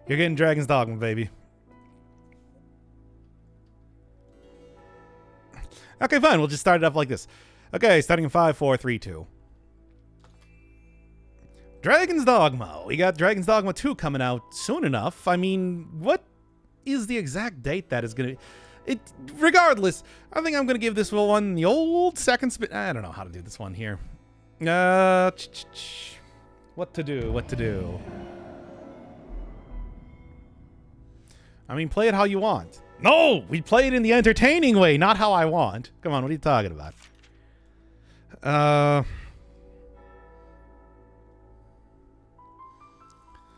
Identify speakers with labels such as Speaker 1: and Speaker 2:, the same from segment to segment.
Speaker 1: You're getting Dragon's Dogma, baby. Okay, fine. We'll just start it up like this. Okay, starting in 5, 4, 3, 2. Dragon's Dogma. We got Dragon's Dogma 2 coming out soon enough. I mean, what is the exact date that is going to... Regardless, I think I'm going to give this one the old second spin... I don't know how to do this one here. What to do? I mean, play it how you want. No! We play it in the entertaining way, not how I want. Come on, what are you talking about?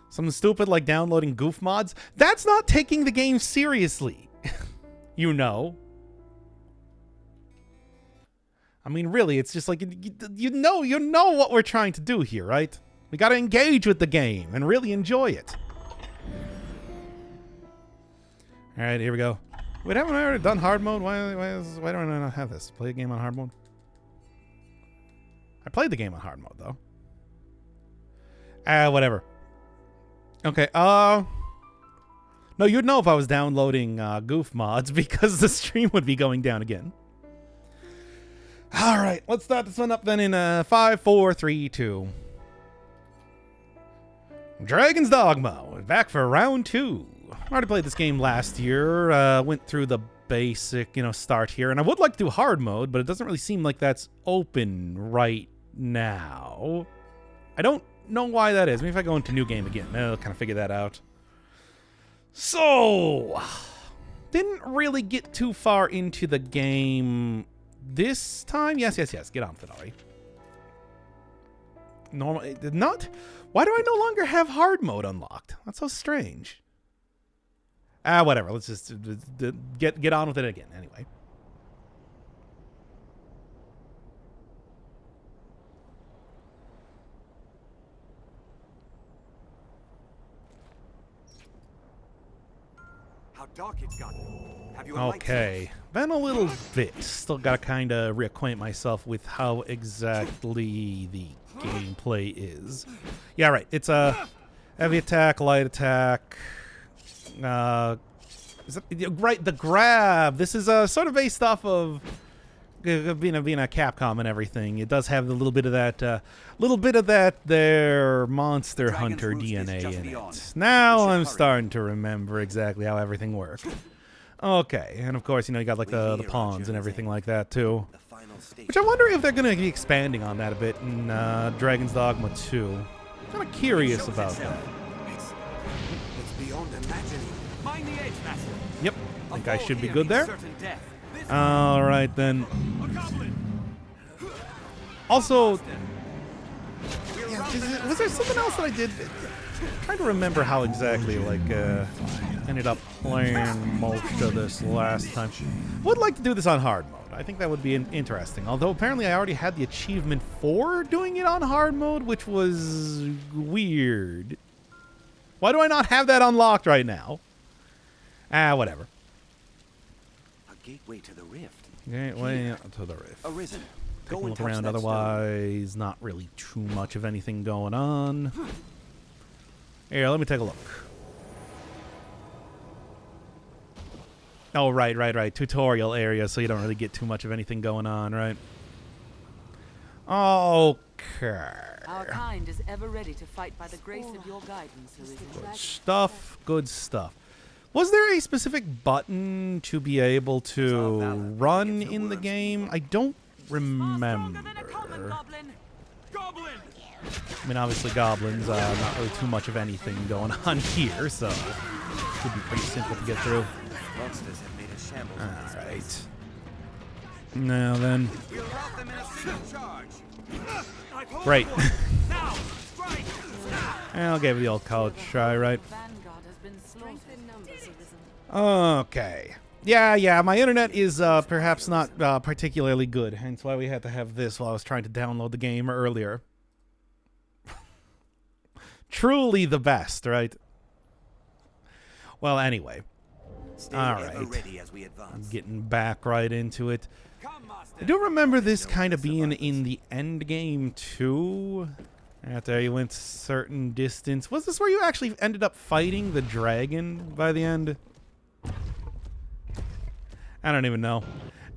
Speaker 1: Something stupid like downloading goof mods? That's not taking the game seriously. You know. I mean, really, it's just like, you know what we're trying to do here, right? We gotta engage with the game and really enjoy it. Alright, here we go. Wait, haven't I already done hard mode? Why don't I not have this? Play a game on hard mode? I played the game on hard mode, though. Whatever. Okay, no, you'd know if I was downloading goof mods because the stream would be going down again. Alright, let's start this one up then in 5, 4, 3, 2. Dragon's Dogma. We're back for round 2. I already played this game last year, went through the basic, start here, and I would like to do hard mode, but it doesn't really seem like that's open right now. I don't know why that is. Maybe if I go into new game again, I'll kind of figure that out. So, didn't really get too far into the game this time. Yes. Get on with it already. Normal, not. Why do I no longer have hard mode unlocked? That's so strange. Whatever. Let's just get on with it again. Anyway.
Speaker 2: How dark it's gotten. Have you
Speaker 1: okay. Been a little bit. Still got to kind of reacquaint myself with how exactly the gameplay is. Yeah, right. It's a heavy attack, light attack. Is it, right, the grab. This is sort of based off of being a Capcom and everything. It does have a little bit of that, their Monster Hunter DNA in it. Now I'm starting to remember exactly how everything works. Okay, and of course, you got like the pawns and everything like that too. Which I wonder if they're going to be expanding on that a bit in Dragon's Dogma 2. I'm kind of curious about that. Yep, I think I should be good there. All right, then. Also, was there something else that I did? I'm trying to remember how exactly, ended up playing most of this last time. Would like to do this on hard mode. I think that would be interesting. Although apparently I already had the achievement for doing it on hard mode, which was weird. Why do I not have that unlocked right now? Whatever.
Speaker 2: A gateway to the rift.
Speaker 1: Gateway to the rift.
Speaker 2: Arisen.
Speaker 1: Take a look around. Otherwise, not really too much of anything going on. Here, let me take a look. Oh, right. Tutorial area, so you don't really get too much of anything going on, right? Okay.
Speaker 3: Our kind is ever ready to fight by the grace of your guidance,
Speaker 1: Good stuff. Was there a specific button to be able to run in the game? I don't remember. I mean, obviously goblins, not really too much of anything going on here, so it should be pretty simple to get through. Alright. Now then. Great. I'll give it the old college try, right? Okay. Yeah, my internet is perhaps not particularly good, hence why we had to have this while I was trying to download the game earlier. Truly the best, right? Well, anyway. Alright. I'm getting back right into it. I do remember this kind of being in the end game too. After you went certain distance. Was this where you actually ended up fighting the dragon by the end? I don't even know.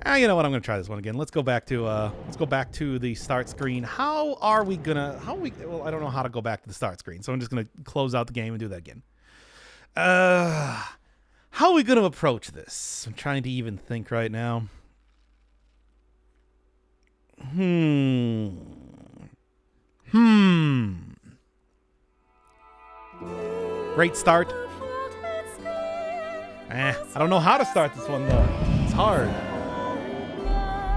Speaker 1: You know what? I'm gonna try this one again. Let's go back to the start screen. How are we gonna? Well, I don't know how to go back to the start screen, so I'm just gonna close out the game and do that again. How are we gonna approach this? I'm trying to even think right now. Great start. I don't know how to start this one though. It's hard.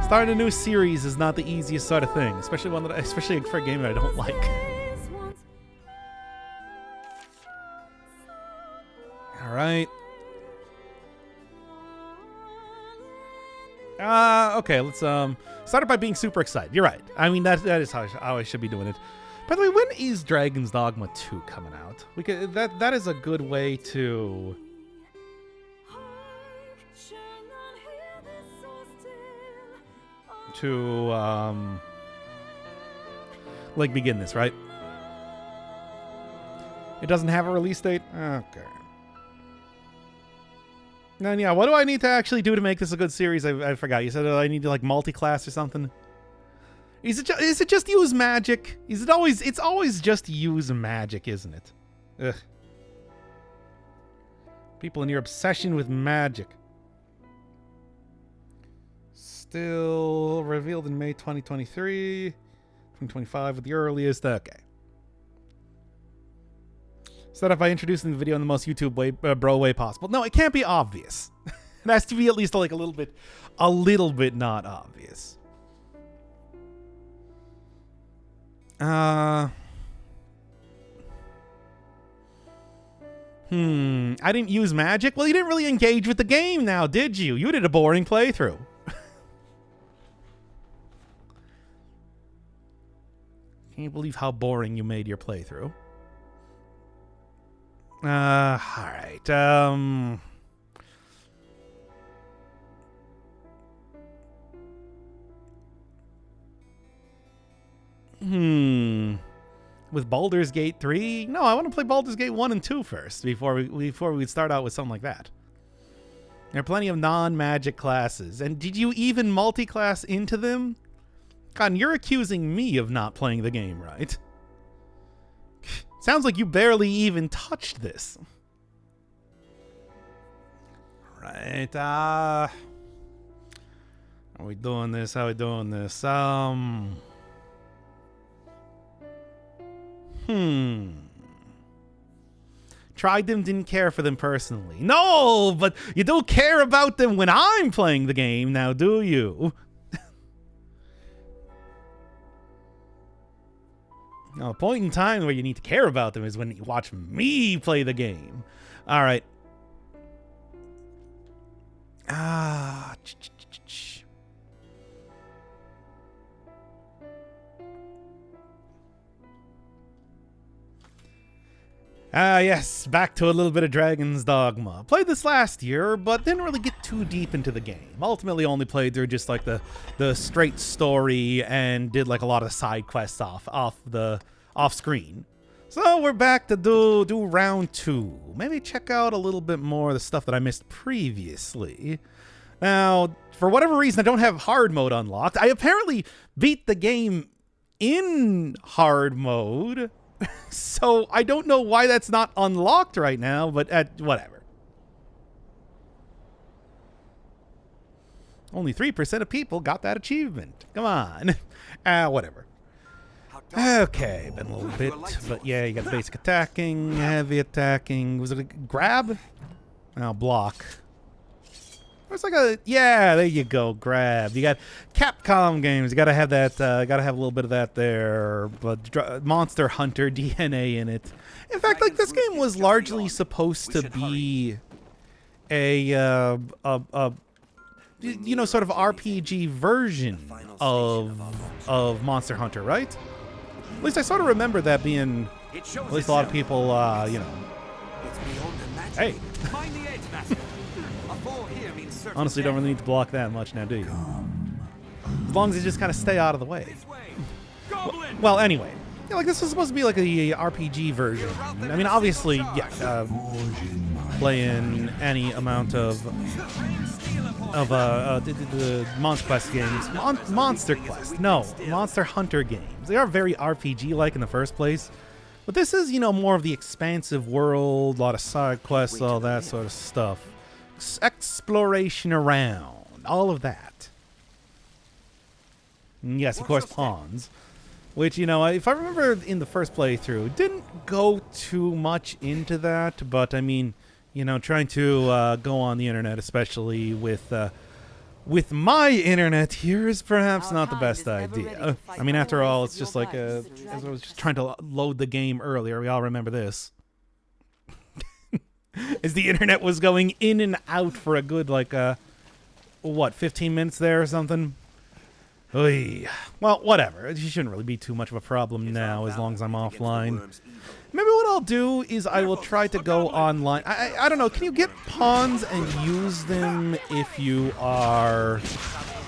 Speaker 1: Starting a new series is not the easiest sort of thing, especially for a game that I don't like. All right. Okay. Let's start it by being super excited. You're right. I mean that is how I should be doing it. By the way, when is Dragon's Dogma 2 coming out? We could that is a good way to. Like begin this, right? It doesn't have a release date? Okay. Then yeah, what do I need to actually do to make this a good series? I forgot. You said I need to like multi-class or something? Is it just use magic? It's always just use magic, isn't it? Ugh. People and your obsession with magic. Still revealed in May 2023. 2025 with the earliest. Okay. Start off by introducing the video in the most YouTube way, bro way possible. No, it can't be obvious. It has to be at least like a little bit not obvious. I didn't use magic. Well, you didn't really engage with the game now, did you? You did a boring playthrough. Can't believe how boring you made your playthrough. Alright, with Baldur's Gate 3? No, I want to play Baldur's Gate 1 and 2 first before we start out with something like that. There are plenty of non-magic classes. And did you even multi-class into them? God, you're accusing me of not playing the game right. Sounds like you barely even touched this. Right, How are we doing this? How are we doing this? Tried them, didn't care for them personally. No, but you don't care about them when I'm playing the game now, do you? Now, a point in time where you need to care about them is when you watch me play the game. All right. Yes, back to a little bit of Dragon's Dogma. Played this last year, but didn't really get too deep into the game. Ultimately only played through just like the straight story and did like a lot of side quests off screen. So we're back to do round 2. Maybe check out a little bit more of the stuff that I missed previously. Now, for whatever reason, I don't have hard mode unlocked. I apparently beat the game in hard mode. So I don't know why that's not unlocked right now, but whatever. Only 3% of people got that achievement. Come on. Whatever. Okay, been a little bit, but yeah, you got basic attacking, heavy attacking. Was it a grab? Oh, block. It's like a, yeah, there you go, grab. You got Capcom games. You gotta have that. Gotta have a little bit of that there. But Monster Hunter DNA in it. In fact, like this game was largely supposed to be a you know, sort of RPG version of Monster Hunter, right? At least I sort of remember that being. At least a lot of people, you know. Hey. Honestly, don't really need to block that much now, do you? As long as you just kind of stay out of the way. Well, anyway. Yeah, like this was supposed to be like a RPG version. I mean, obviously, yeah, playing any amount of the Monster Quest games, Monster Quest, no, Monster Hunter games. They are very RPG-like in the first place, but this is, you know, more of the expansive world, a lot of side quests, all that sort of stuff, exploration around, all of that. And yes, of course, pawns. Which, you know, if I remember in the first playthrough, didn't go too much into that, but I mean, you know, trying to go on the internet, especially with my internet here, is perhaps not the best idea. I mean, after all, it's just like as I was just trying to load the game earlier. We all remember this. As the internet was going in and out for a good, like, what, 15 minutes there or something? Oy. Well, whatever. It shouldn't really be too much of a problem now as long as I'm offline. Maybe what I'll do is I will try to go online. I don't know. Can you get pawns and use them if you are...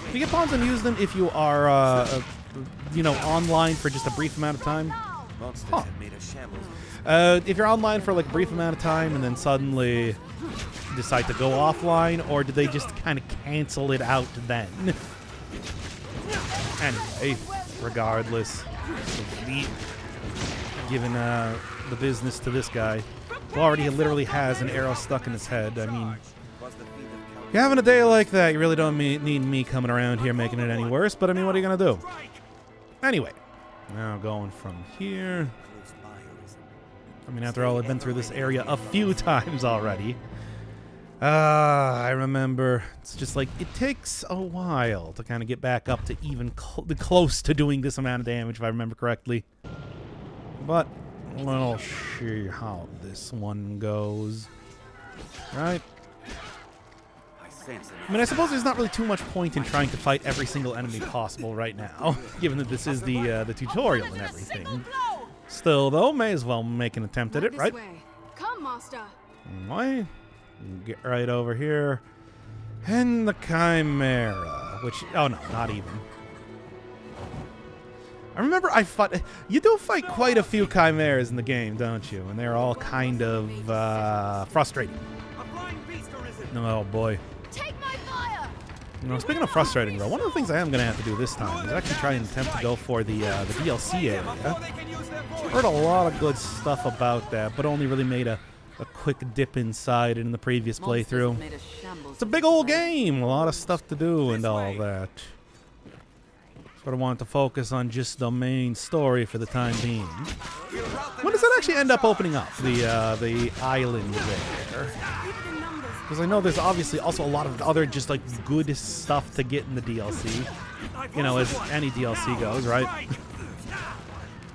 Speaker 1: Can you get pawns and use them if you are, you know, online for just a brief amount of time? Huh. If you're online for like a brief amount of time and then suddenly decide to go offline, or do they just kind of cancel it out then? Anyway, regardless, giving the business to this guy, who already literally has an arrow stuck in his head. I mean, if you're having a day like that, you really don't need me coming around here making it any worse, but I mean, what are you going to do? Anyway, now going from here. I mean, after all, I've been through this area a few times already. I remember, it's just like, it takes a while to kind of get back up to even close to doing this amount of damage, if I remember correctly. But, we'll see how this one goes. Right? I mean, I suppose there's not really too much point in trying to fight every single enemy possible right now, given that this is the tutorial and everything. Still, though, may as well make an attempt at it, right?
Speaker 4: Come, master.
Speaker 1: Why? Get right over here. And the Chimera, which... Oh, no, not even. I remember I fought... You do fight quite a few Chimeras in the game, don't you? And they're all kind of frustrating. Oh, boy.
Speaker 4: Take my fire.
Speaker 1: You know, speaking of frustrating, though, one of the things I am going to have to do this time is actually try and attempt to go for the DLC area. Heard a lot of good stuff about that, but only really made a quick dip inside in the previous playthrough. It's a big old game, a lot of stuff to do and all that. Sort of wanted to focus on just the main story for the time being. When does it actually end up opening up, the island there? Because I know there's obviously also a lot of other just like good stuff to get in the DLC. You know, as any DLC goes, right?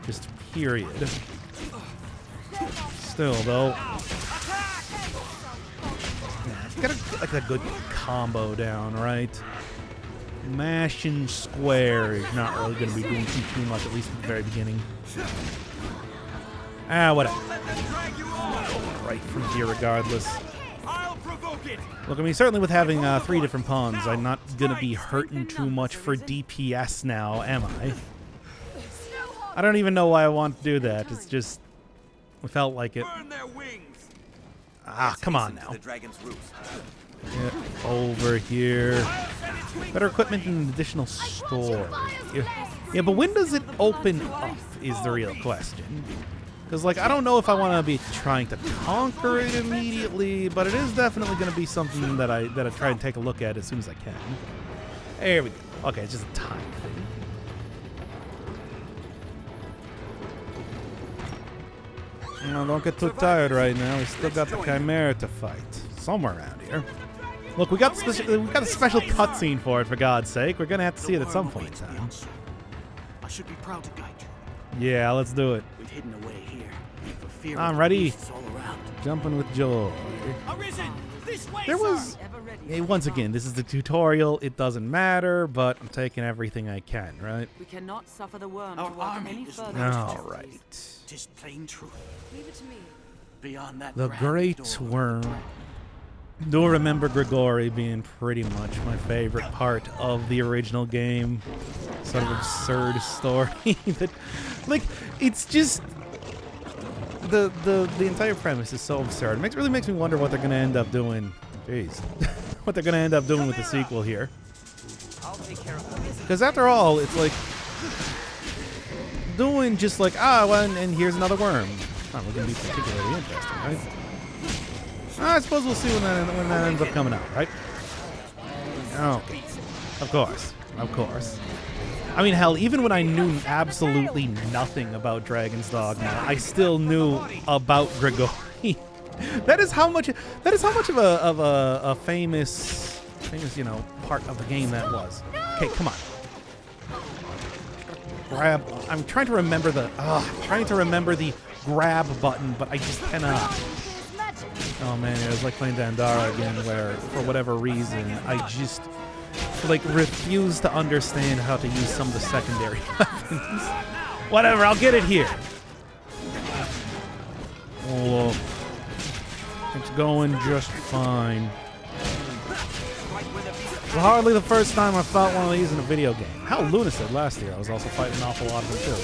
Speaker 1: Just period. Still, though, yeah, got like a good combo down, right? Mashing square is not really going to be doing too much, at least at the very beginning. Ah, whatever. Right from here, regardless. Look, I mean, certainly with having 3 different pawns, I'm not going to be hurting too much for DPS now, am I? I don't even know why I want to do that. It's just... I felt like it. Ah, come on now. Get over here. Better equipment and additional store. Yeah, but when does it open up is the real question. Because, like, I don't know if I want to be trying to conquer it immediately, but it is definitely going to be something that I try and take a look at as soon as I can. There we go. Okay, it's just a time thing. No, don't get too tired right now. We still got the Chimera to fight. Somewhere around here. Look, we got a special cutscene for it, for God's sake. We're going to have to see it at some point in time.
Speaker 5: I should be proud to guide you.
Speaker 1: Yeah, let's do it.
Speaker 5: We've hidden away here. For fear
Speaker 1: I'm ready.
Speaker 5: all around.
Speaker 1: Jumping with joy.
Speaker 5: Arisen! This way,
Speaker 1: There was... Hey, once again, this is the tutorial. It doesn't matter, but I'm taking everything I can, right?
Speaker 3: We cannot suffer the worm
Speaker 5: Our
Speaker 3: to walk
Speaker 5: army
Speaker 3: any
Speaker 5: is
Speaker 3: further.
Speaker 5: not
Speaker 1: All right.
Speaker 5: Just plain truth.
Speaker 4: Leave it to me.
Speaker 5: Beyond that
Speaker 1: The
Speaker 5: grand
Speaker 1: Great
Speaker 5: door,
Speaker 1: Worm. Do remember Grigori being pretty much my favorite part of the original game. Sort of absurd story that, like, it's just the entire premise is so absurd. It really makes me wonder what they're gonna end up doing. Jeez, what they're gonna end up doing with the sequel here. Because after all, it's like doing just like well, and here's another worm. Not really gonna be particularly interesting, right? I suppose we'll see when that ends up coming out, right? Oh, of course. I mean, hell, even when I knew absolutely nothing about Dragon's Dogma, I still knew about Grigori. that is how much of a famous, you know, part of the game that was. Okay, come on. Grab. I'm trying to remember the grab button, but I just cannot. Oh man, it was like playing Dandara again, where for whatever reason I just like refuse to understand how to use some of the secondary weapons. Whatever, I'll get it here. Oh, it's going just fine. It's hardly the first time I fought one of these in a video game. Hell, Luna said last year I was also fighting an awful lot of them too.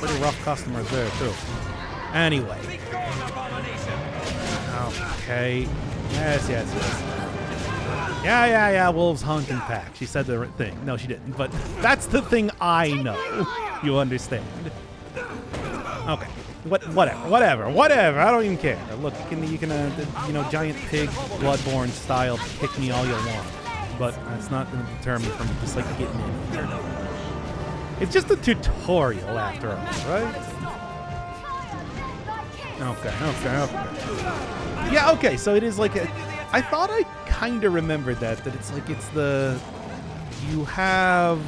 Speaker 1: Pretty rough customers there too. Anyway. Okay. Yes. Yeah. Wolves hunting pack. She said the right thing. No, she didn't. But that's the thing I know. You understand? Okay. Whatever. I don't even care. Look, you can you know, giant pig, Bloodborne style, kick me all you want. But that's not going to deter me from just like getting in here. It's just a tutorial after all, right? Okay. Yeah, okay, so it is like I thought I kind of remembered that it's like you have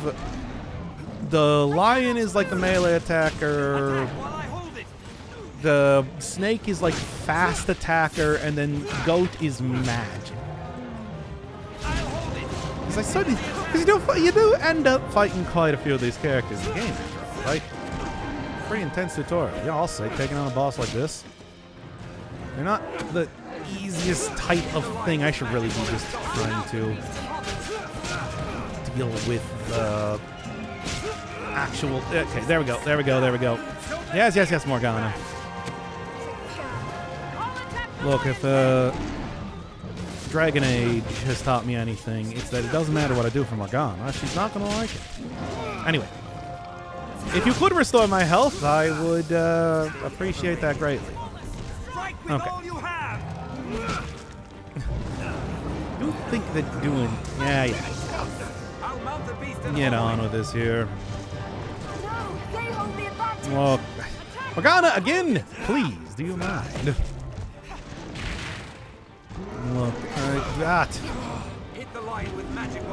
Speaker 1: the lion is like the melee attacker, the snake is like fast attacker, and then goat is magic. Because you do end up fighting quite a few of these characters in the game after all, right? Pretty intense tutorial. Yeah, I'll say, taking on a boss like this. They're not the easiest type of thing. I should really be just trying to deal with the actual... Okay, there we go. Yes, Morgana. Look, if Dragon Age has taught me anything, it's that it doesn't matter what I do for Morgana. She's not going to like it. Anyway. If you could restore my health, I would appreciate that greatly. Okay. You think that doing... Yeah. Get on with this here. Well, Morgana, again, please, do you mind? Look,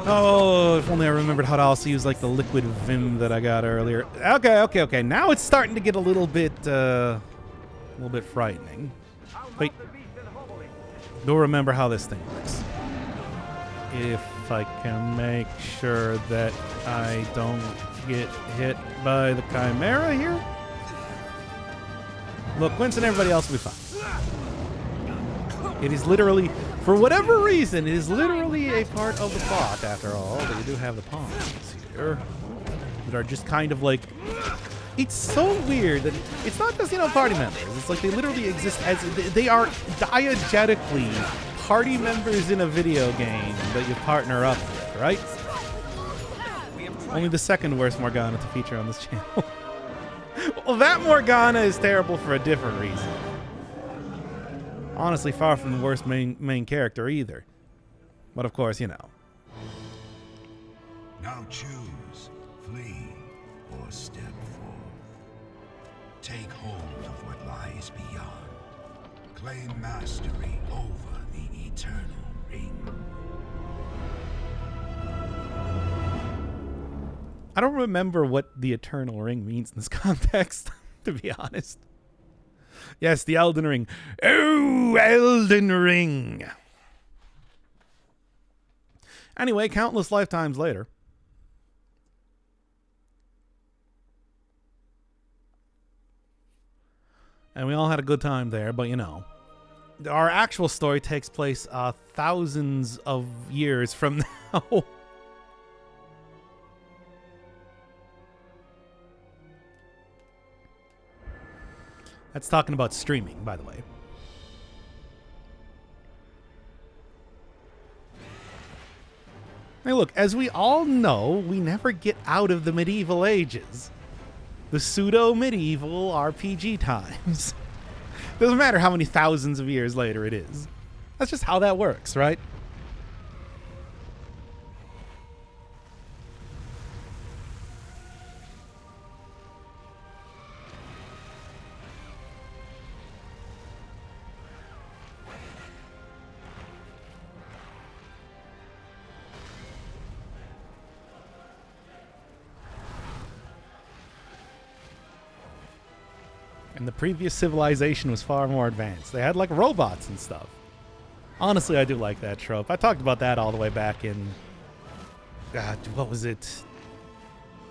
Speaker 1: oh, if only I remembered how to also use like the liquid vim that I got earlier. Okay. Now it's starting to get a little bit frightening. Wait. Do remember how this thing works. If I can make sure that I don't get hit by the Chimera here. Look, Quince and everybody else will be fine. It is literally, for whatever reason, it is literally a part of the plot, after all, that you do have the pawns here that are just kind of like... It's so weird that it's not just, you know, party members. It's like they literally exist as... They are diegetically party members in a video game that you partner up with, right? Only the second worst Morgana to feature on this channel. Well, that Morgana is terrible for a different reason. Honestly, far from the worst main character either. But of course, you know.
Speaker 6: Now choose, flee, or step forth. Take hold of what lies beyond. Claim mastery over the eternal ring.
Speaker 1: I don't remember what the eternal ring means in this context, to be honest. Yes, the Elden Ring. Oh, Elden Ring. Anyway, countless lifetimes later. And we all had a good time there, but you know. our actual story takes place thousands of years from now. That's talking about streaming, by the way. Hey, look, as we all know, we never get out of the medieval ages. The pseudo-medieval RPG times. Doesn't matter how many thousands of years later it is. That's just how that works, right? And the previous civilization was far more advanced. They had like robots and stuff. Honestly, I do like that trope. I talked about that all the way back in... what was it?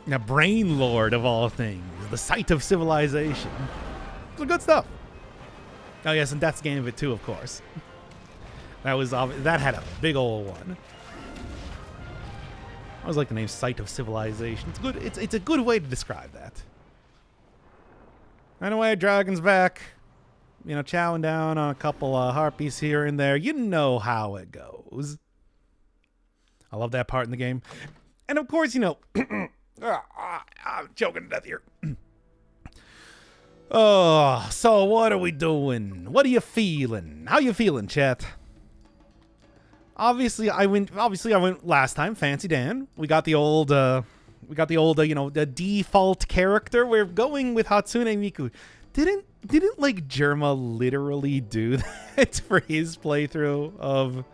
Speaker 1: A Brain Lord of all things. The site of civilization. It's good stuff. Oh yes, and Death's Game of it too, of course. That had a big old one. I always like the name Site of Civilization. It's good. It's a good way to describe that. Anyway, Dragon's back. You know, chowing down on a couple of harpies here and there. You know how it goes. I love that part in the game. And of course, you know... I'm choking to death here. Oh, so what are we doing? What are you feeling? How you feeling, chat? Obviously, I went last time. Fancy Dan. We got the old... you know, the default character. We're going with Hatsune Miku. Didn't like Germa literally do that for his playthrough of?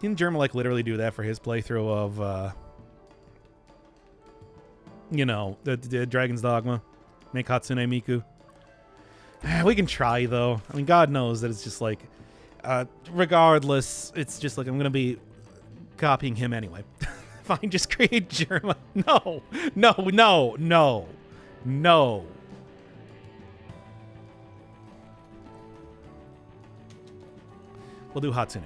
Speaker 1: Didn't Germa like literally do that for his playthrough of? You know, the Dragon's Dogma. Make Hatsune Miku. We can try though. I mean, God knows that it's just like, regardless, it's just like I'm gonna be copying him anyway. Fine, just create Germa. No. We'll do Hatsune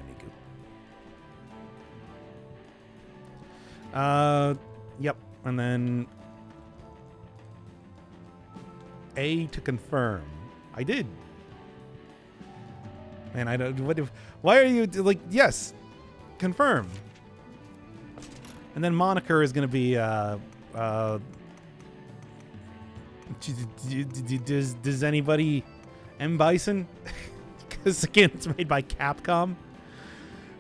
Speaker 1: Miku. Yep. And then A to confirm. I did. Man, I don't. Why are you like? Yes, confirm. And then moniker is going to be, does anybody, M. Bison? Because, again, it's made by Capcom.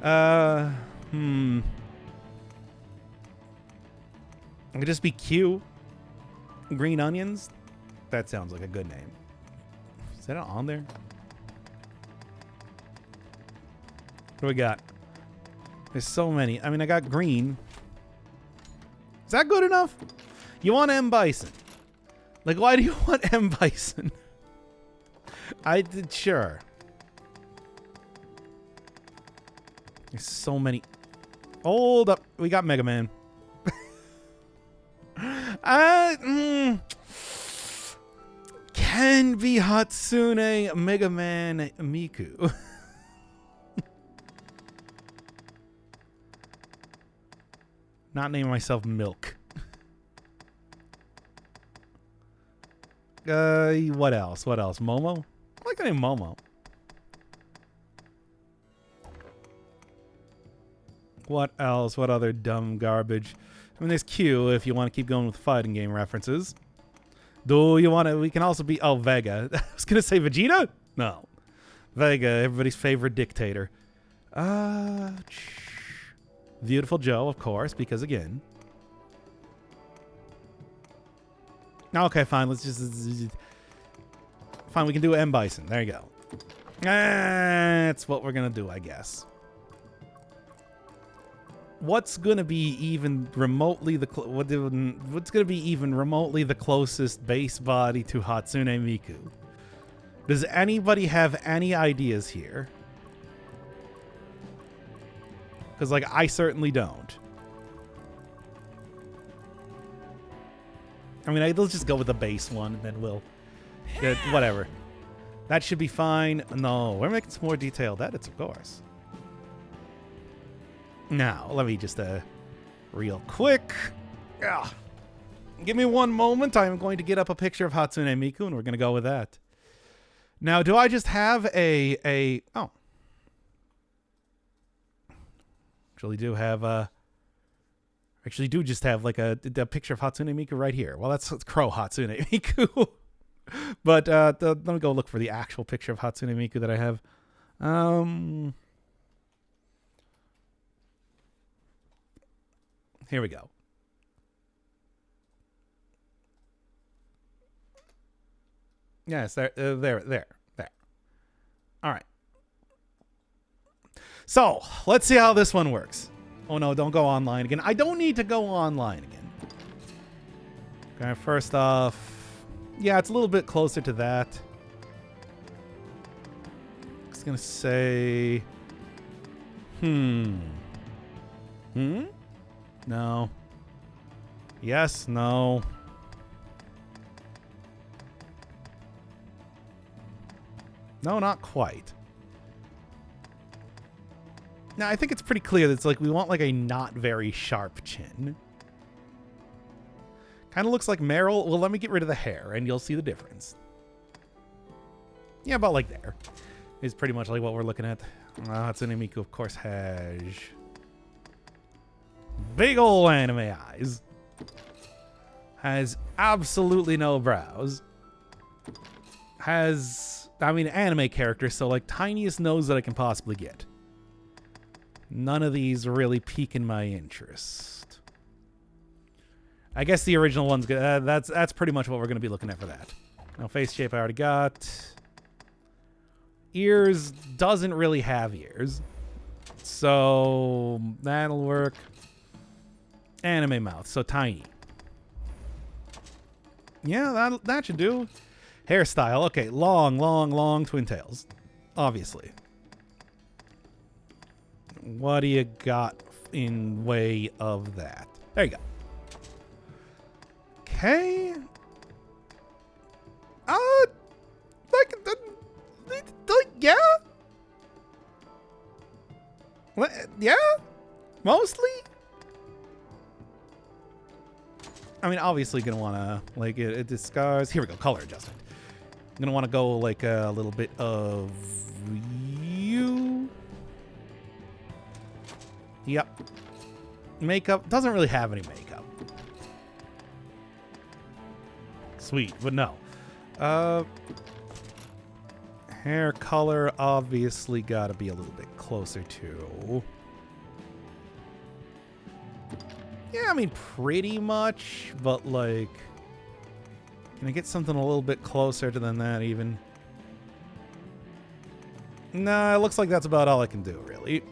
Speaker 1: It could just be Q. Green Onions? That sounds like a good name. Is that on there? What do we got? There's so many. I mean, I got green. Is that good enough? You want M. Bison. Like, why do you want M. Bison? I did, sure. There's so many. Hold up. We got Mega Man. Can be Hatsune Mega Man Miku. Not naming myself Milk. What else? What else? Momo? I like the name Momo. What else? What other dumb garbage? I mean, there's Q if you want to keep going with fighting game references. Do you want to? We can also be... Oh, Vega. I was going to say Vegeta? No. Vega, everybody's favorite dictator. Beautiful Joe, of course, because again... Okay, fine. Let's just... Fine, we can do M. Bison. There you go. That's what we're going to do, I guess. What's going to be even remotely the... What's going to be even remotely the closest base body to Hatsune Miku? Does anybody have any ideas here? Because, like, I certainly don't. I mean, let's just go with the base one, and then we'll... whatever. That should be fine. No, we're making some more detailed edits, of course. Now, let me just, real quick. Give me one moment. I'm going to get up a picture of Hatsune Miku, and we're going to go with that. Now, do I just have oh. Actually do have, actually do just have, like, a picture of Hatsune Miku right here. Well, that's Crow Hatsune Miku. But let me go look for the actual picture of Hatsune Miku that I have. Here we go. Yes, there. All right. So, let's see how this one works. Oh no, don't go online again. I don't need to go online again. Okay, first off, yeah, it's a little bit closer to that. I was gonna say, no. Yes, no. No, not quite. Now, I think it's pretty clear that it's like we want like a not very sharp chin. Kind of looks like Meryl. Well, let me get rid of the hair and you'll see the difference. Yeah, about like there. Is pretty much like what we're looking at. Hatsune Miku, of course, has big ol' anime eyes. Has absolutely no brows. Has, I mean, anime character, so like tiniest nose that I can possibly get. None of these really piquing my interest. I guess the original one's good. That's pretty much what we're going to be looking at for that. Now, face shape I already got. Ears doesn't really have ears. So that'll work. Anime mouth, so tiny. Yeah, that should do. Hairstyle, okay, long twin tails. Obviously. What do you got in way of that? There you go. Okay. Yeah? Yeah? Mostly? I mean, obviously gonna wanna, like, it discards. Here we go, color adjustment. I'm gonna wanna go, like, a little bit of you. Yep. Makeup. Doesn't really have any makeup. Sweet, but no. Hair color obviously gotta be a little bit closer to. Yeah, I mean, pretty much, but like, can I get something a little bit closer to than that even? Nah, it looks like that's about all I can do, really.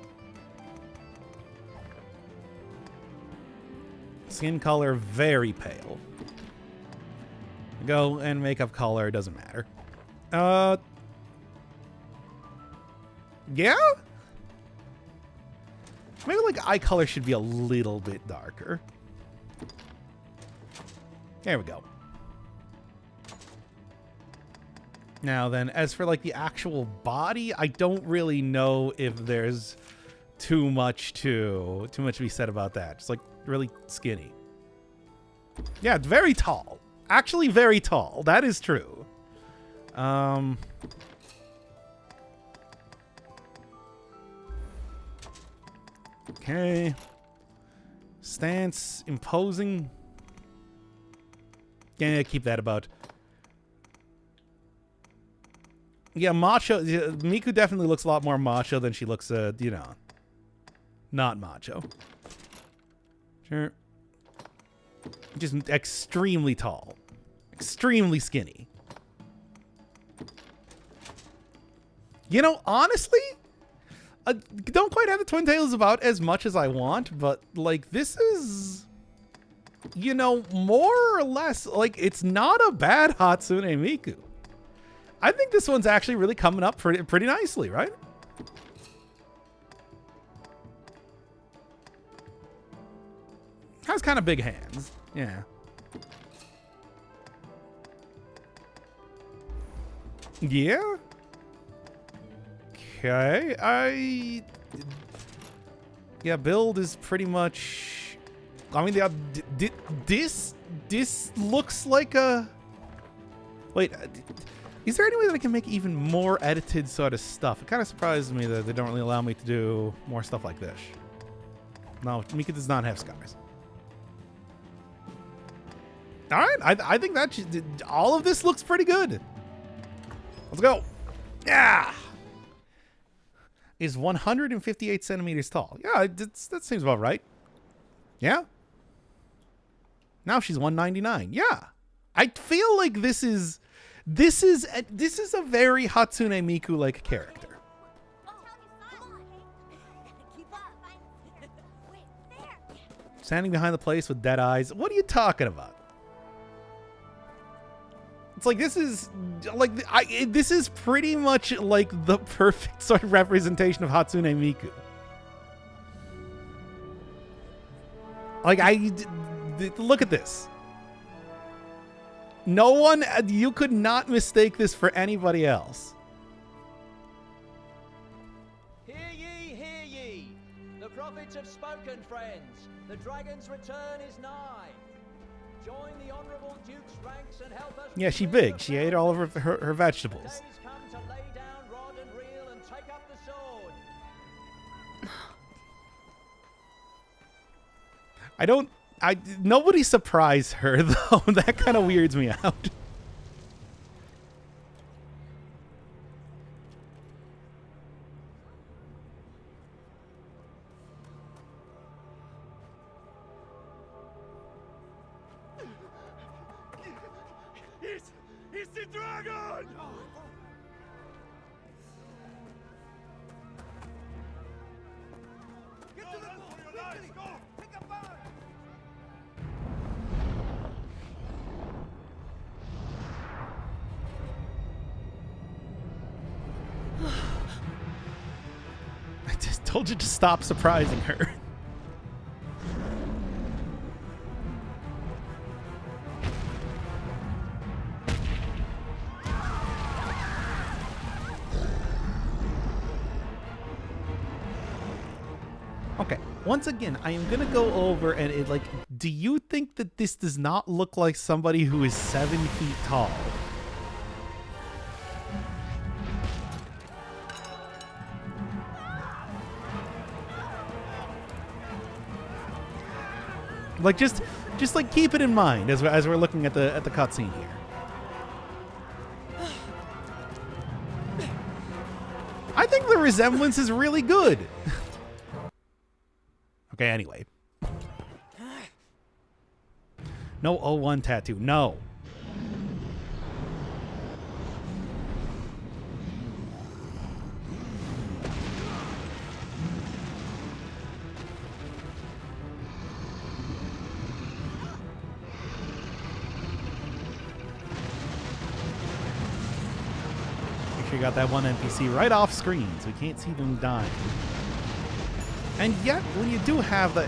Speaker 1: Skin color, very pale. Go and makeup color, doesn't matter. Yeah? Maybe like eye color should be a little bit darker. There we go. Now then, as for like the actual body, I don't really know if there's too much to be said about that. Just like really skinny. Yeah, it's very tall. Actually very tall. That is true. Okay. Stance, imposing. Yeah, keep that about. Yeah, macho. Miku definitely looks a lot more macho than she looks, you know, not macho. Sure. Just extremely tall. Extremely skinny. You know, honestly, don't quite have the twin tails about as much as I want, but like this is, you know, more or less like it's not a bad Hatsune Miku. I think this one's actually really coming up pretty nicely, right? Has kind of big hands. Yeah. Yeah. Okay. Yeah, build is pretty much. I mean, this looks like a. Wait, is there any way that I can make even more edited sort of stuff? It kind of surprises me that they don't really allow me to do more stuff like this. No, Mika does not have skies. All right, I think that all of this looks pretty good. Let's go. Yeah. Is 158 centimeters tall. Yeah, that seems about right. Yeah. Now she's 199. Yeah. I feel like this is a very Hatsune Miku like character. Standing behind the place with dead eyes. What are you talking about? It's like this is pretty much like the perfect sort of representation of Hatsune Miku. Like look at this. No one, you could not mistake this for anybody else.
Speaker 7: Hear ye, hear ye. The prophets have spoken, friends. The dragon's return is nigh. Join the honorable Duke's ranks and help us.
Speaker 1: Yeah, she big. She ate all of her vegetables.
Speaker 7: The day's come to lay down rod and reel and take up the sword.
Speaker 1: Nobody surprised her though. That kind of weirds me out.
Speaker 5: It's the dragon! Get to the boat! Quickly! Go! Pick up fire!
Speaker 1: I just told you to stop surprising her. Okay, once again, I am gonna go over and do you think that this does not look like somebody who is 7 feet tall? Like just like keep it in mind as we're looking at the cutscene here. I think the resemblance is really good. Okay, anyway. No O1 tattoo. No. Make sure you got that one NPC right off screen so we can't see them dying. And yet, when you do have the...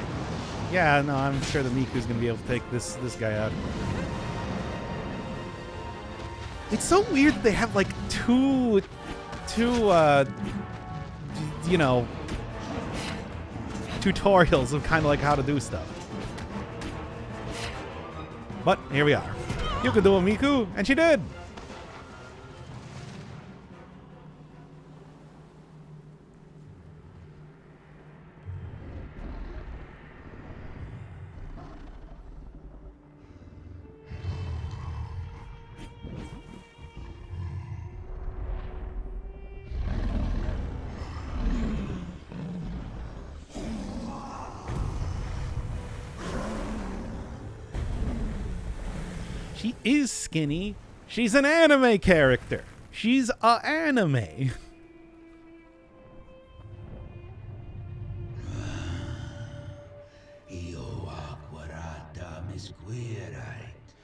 Speaker 1: Yeah, no, I'm sure the Miku's going to be able to take this guy out. It's so weird that they have, like, two you know, tutorials of kind of like how to do stuff. But here we are. You can do it, Miku, and she did. She is skinny. She's an anime character. She's a anime.
Speaker 6: Io acquarata misquierait.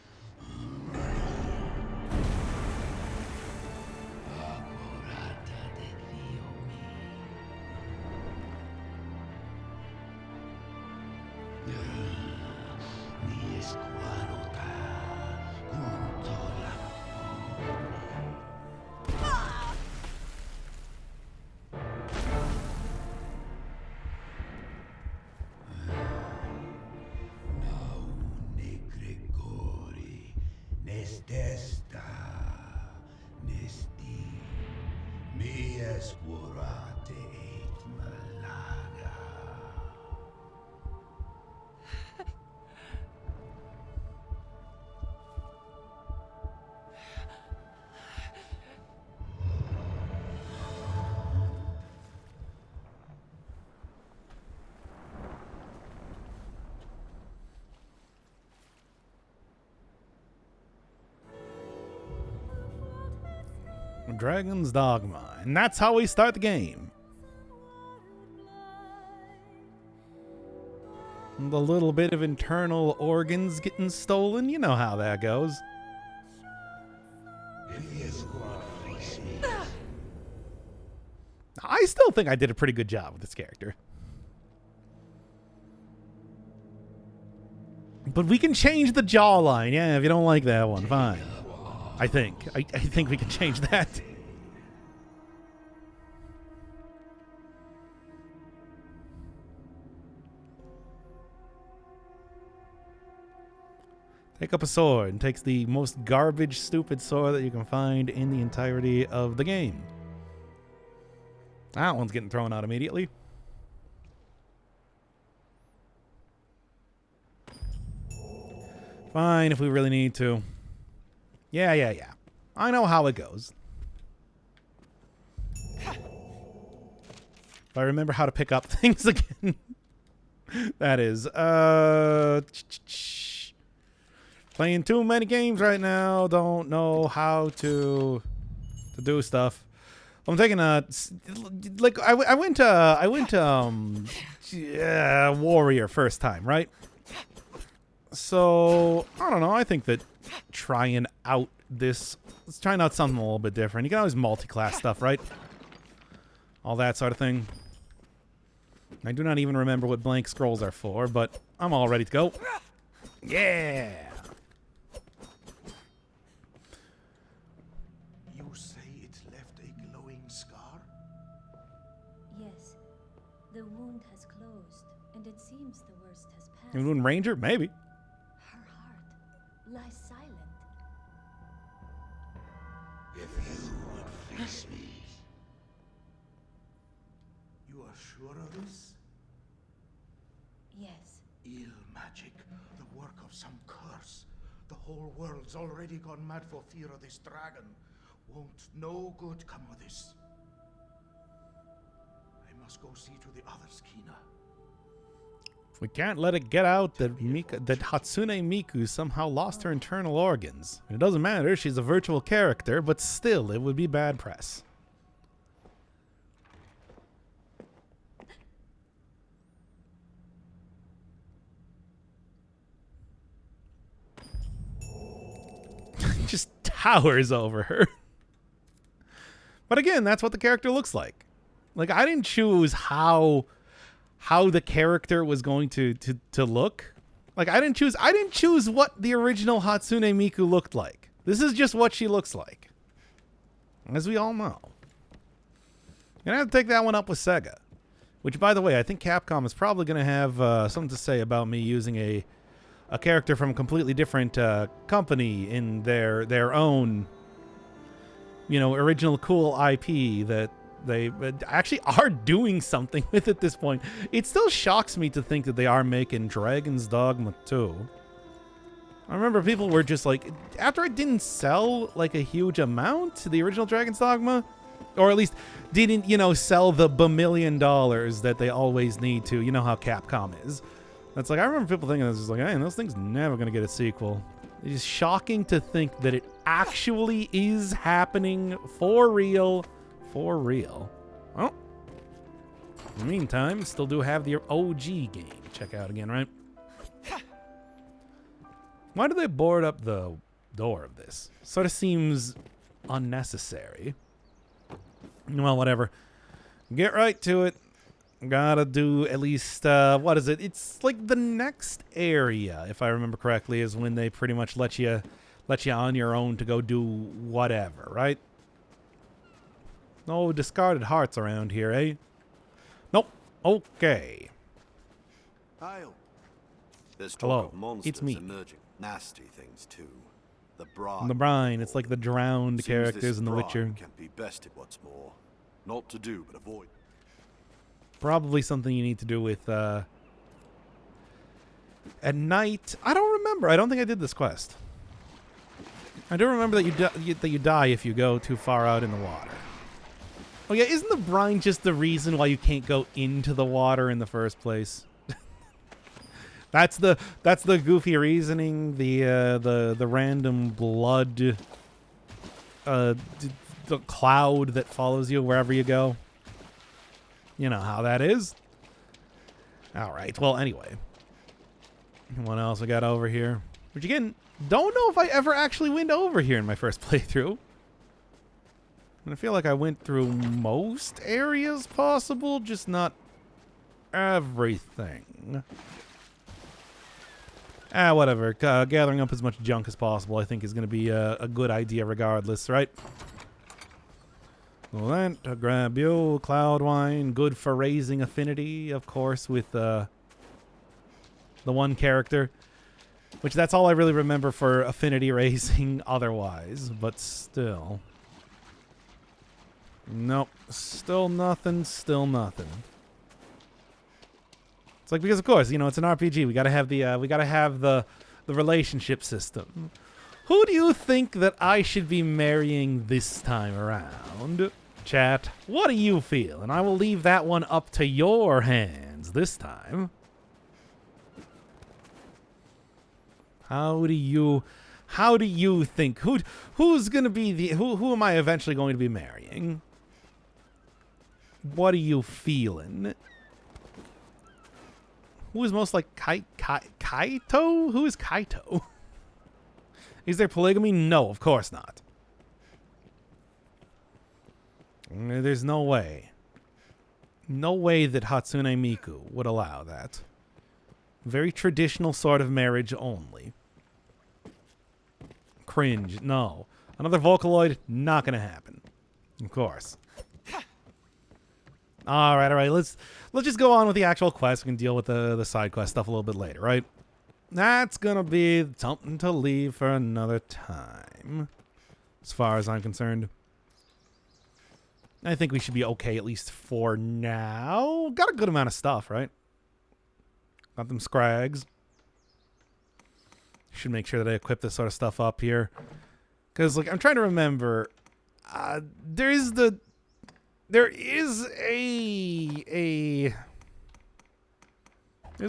Speaker 6: Acquarata de Dio mi. Mi esquarota junto la Estesta Nisti Mi Escurate et Malaga.
Speaker 1: Dragon's Dogma. And that's how we start the game. The little bit of internal organs getting stolen. You know how that goes. I still think I did a pretty good job with this character. But we can change the jawline. Yeah, if you don't like that one, fine. I think we can change that. Take up a sword and takes the most garbage, stupid sword that you can find in the entirety of the game. That one's getting thrown out immediately. Fine, if we really need to. Yeah. I know how it goes. If I remember how to pick up things again. That is, playing too many games right now. Don't know how to do stuff. I'm taking a like I went warrior first time, right? So I don't know. I think that trying out something a little bit different. You can always multi-class stuff, right? All that sort of thing. I do not even remember what blank scrolls are for, but I'm all ready to go. Yeah.
Speaker 6: You say it left a glowing scar?
Speaker 8: Yes. The wound has closed, and it seems the worst has passed.
Speaker 1: Moon Ranger? Maybe.
Speaker 8: Her heart lies silent.
Speaker 6: If you would face me. You are sure of this?
Speaker 8: Yes.
Speaker 6: Ill magic, the work of some curse. The whole world's already gone mad for fear of this dragon. Won't no good come of this. I must go see to the others, Kina.
Speaker 1: We can't let it get out that Hatsune Miku somehow lost her internal organs. It doesn't matter, she's a virtual character, but still, it would be bad press. Just towers over her. But again, that's what the character looks like. Like, I didn't choose how the character was going to look. Like, I didn't choose what the original Hatsune Miku looked like. This is just what she looks like. As we all know. You're gonna have to take that one up with Sega. Which, by the way, I think Capcom is probably gonna have something to say about me using a character from a completely different company in their own, original cool IP that they actually are doing something with at this point. It still shocks me to think that they are making Dragon's Dogma 2. I remember people were just like, after it didn't sell like a huge amount, the original Dragon's Dogma, or at least didn't, sell the $1 million that they always need to. You know how Capcom is. That's like, I remember people thinking this is like, hey, those things never going to get a sequel. It is shocking to think that it actually is happening for real. For real. Well, in the meantime, still do have the OG game to check out again, right? Why do they board up the door of this? Sort of seems unnecessary. Well, whatever. Get right to it. Gotta do at least, what is it? It's like the next area, if I remember correctly, is when they pretty much let you on your own to go do whatever, right? No discarded hearts around here, eh? Nope. Okay.
Speaker 2: Hail. There's
Speaker 1: Hello.
Speaker 2: talk of
Speaker 1: It's
Speaker 2: monsters
Speaker 1: me.
Speaker 2: emerging. Nasty things, too.
Speaker 9: The brine.
Speaker 1: The brine. It's like the drowned
Speaker 9: Seems
Speaker 1: characters
Speaker 9: this
Speaker 1: in The
Speaker 9: brine
Speaker 1: Witcher.
Speaker 9: Can be bested once more. Not to do, but avoid.
Speaker 1: Probably something you need to do with, at night. I don't remember. I don't think I did this quest. I do remember that you die if you go too far out in the water. Oh yeah, isn't the brine just the reason why you can't go into the water in the first place? That's the goofy reasoning. The random blood, the cloud that follows you wherever you go. You know how that is. All right. Well, anyway, what else we got over here? Which again, don't know if I ever actually went over here in my first playthrough. And I feel like I went through most areas possible, just not everything. Whatever. Gathering up as much junk as possible, I think, is going to be a good idea regardless, right? Well, that to grab you. Cloud wine, good for raising affinity, of course, with the one character. Which that's all I really remember for affinity raising otherwise, but still. Nope. Still nothing, still nothing. It's like, because of course, you know, it's an RPG. We gotta have the relationship system. Who do you think that I should be marrying this time around? Chat, what do you feel? And I will leave that one up to your hands this time. How do you think? Who's gonna be the who am I eventually going to be marrying? What are you feeling? Who is most like Kaito? Who is Kaito? Is there polygamy? No, of course not. There's no way. No way that Hatsune Miku would allow that. Very traditional sort of marriage only. Cringe. No. Another Vocaloid? Not gonna happen. Of course. Alright. Let's just go on with the actual quest. We can deal with the side quest stuff a little bit later, right? That's gonna be something to leave for another time. As far as I'm concerned. I think we should be okay, at least for now. Got a good amount of stuff, right? Got them scrags. Should make sure that I equip this sort of stuff up here. Because, like, I'm trying to remember. There's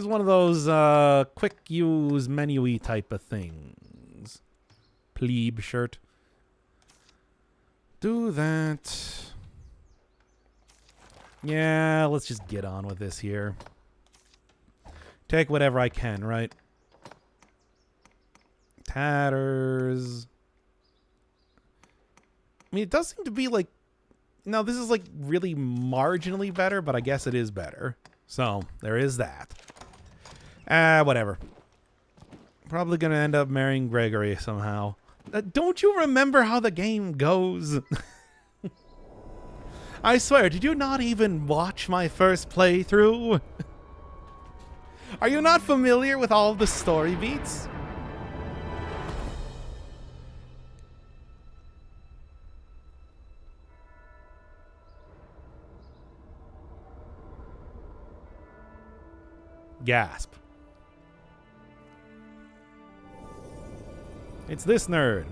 Speaker 1: one of those quick use menu-y type of things. Plebe shirt. Do that. Yeah, let's just get on with this here. Take whatever I can, right? Tatters. I mean, it does seem to be like... No, this is like really marginally better, but I guess it is better. So, there is that. Whatever. Probably gonna end up marrying Gregory somehow. Don't you remember how the game goes? I swear, did you not even watch my first playthrough? Are you not familiar with all of the story beats? Gasp. It's this nerd.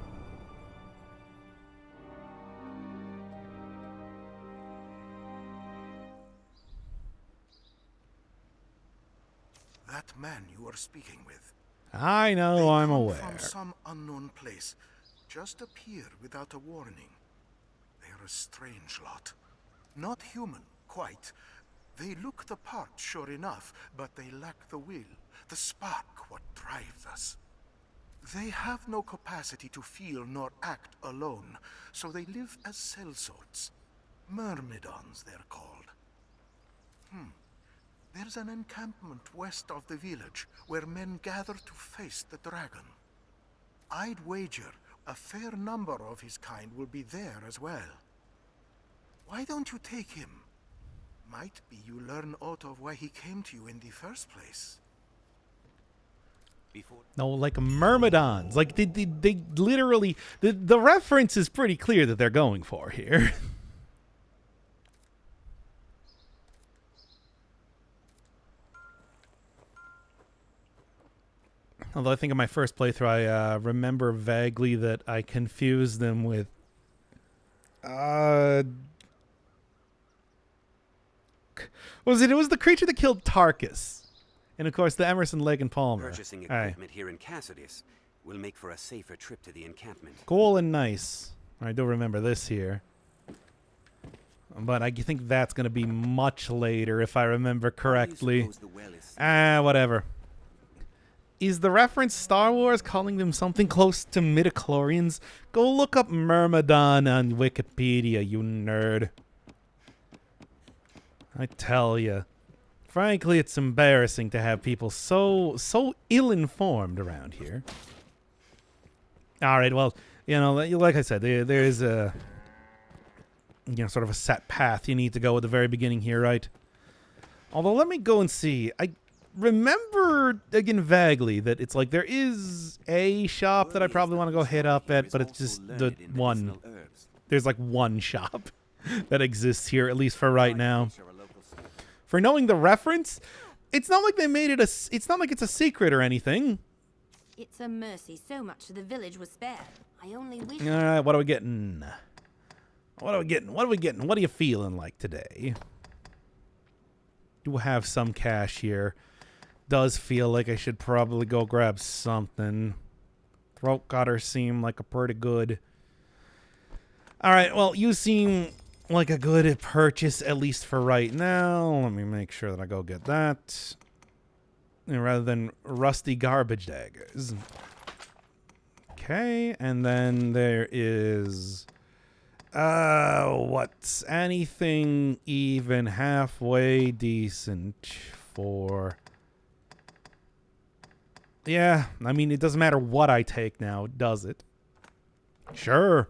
Speaker 6: That man you are speaking with.
Speaker 1: I know,
Speaker 6: They
Speaker 1: I'm
Speaker 6: come
Speaker 1: aware.
Speaker 6: From some unknown place, just appear without a warning. They are a strange lot. Not human, quite. They look the part, sure enough, but they lack the will, the spark, what drives us. They have no capacity to feel nor act alone, so they live as sellswords. Myrmidons, they're called. There's an encampment west of the village where men gather to face the dragon. I'd wager a fair number of his kind will be there as well. Why don't you take him? Might be you learn aught of why he came to you in the first place.
Speaker 2: Before
Speaker 1: No, like myrmidons. Like they literally the reference is pretty clear that they're going for here. Although I think in my first playthrough I remember vaguely that I confused them with was it? It was the creature that killed Tarkus. And of course, the Emerson, Lake, and Palmer.
Speaker 2: purchasing
Speaker 1: Aye.
Speaker 2: equipment here in Cassidy's will make for a safer trip to the encampment.
Speaker 1: Cool and nice. I do remember this here. But I think that's going to be much later, if I remember correctly.
Speaker 2: How do you suppose the well is
Speaker 1: Whatever. Is the reference Star Wars calling them something close to midichlorians? Go look up Myrmidon on Wikipedia, you nerd. I tell ya. Frankly, it's embarrassing to have people so ill-informed around here. All right, well, you know, like I said, there is a, you know, sort of a set path you need to go at the very beginning here, right? Although, let me go and see. I remember, again, vaguely, that it's like there is a shop that I probably want to go hit up at, but it's just the one. There's like one shop that exists here, at least for right now. For knowing the reference, it's not like they made it it's not like it's a secret or anything.
Speaker 4: It's a mercy so much of the village was spared. I only wish...
Speaker 1: All right, what are we getting? What are we getting? What are we getting? What are you feeling like today? Do have some cash here. Does feel like I should probably go grab something. Throat cutter seem like a pretty good... All right, well, you seem like a good purchase, at least for right now. Let me make sure that I go get that. Rather than rusty garbage daggers. Okay, and then there is... what's anything even halfway decent for... Yeah, I mean, it doesn't matter what I take now, does it? Sure.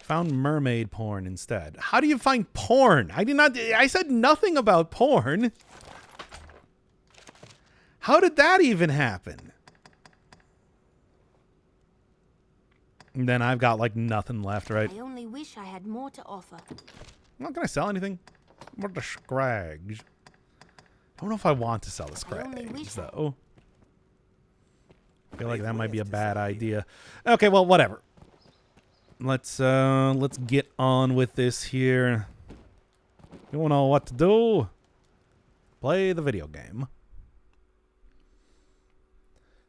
Speaker 1: Found mermaid porn instead. How do you find porn? I said nothing about porn. How did that even happen? And then I've got like nothing left, right?
Speaker 4: I only wish I had more to offer.
Speaker 1: Not gonna sell anything. What the scrags? I don't know if I want to sell the scrags though. I feel like that might be a bad idea. Okay, well, whatever. Let's get on with this here. You don't know what to do? Play the video game.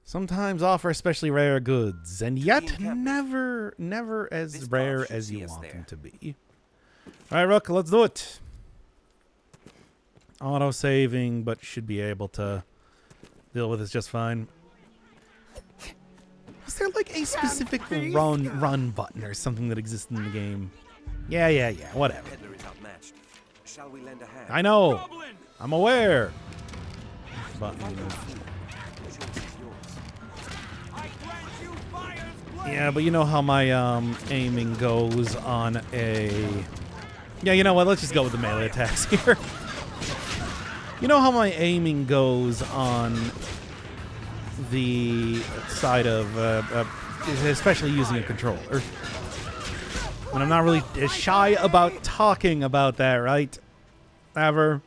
Speaker 1: Sometimes offer especially rare goods, and yet never as rare as you want them to be. All right, Rook, let's do it. Auto-saving, but should be able to deal with this just fine. Is there like a specific run button or something that exists in the game? Yeah, whatever.
Speaker 2: Shall we lend a hand?
Speaker 1: I know. I'm aware. Button. Yeah, but you know how my aiming goes on a... Yeah, you know what? Let's just go with the melee attacks here. You know how my aiming goes on the side of, especially using a controller. And I'm not really shy about talking about that, right? Ever.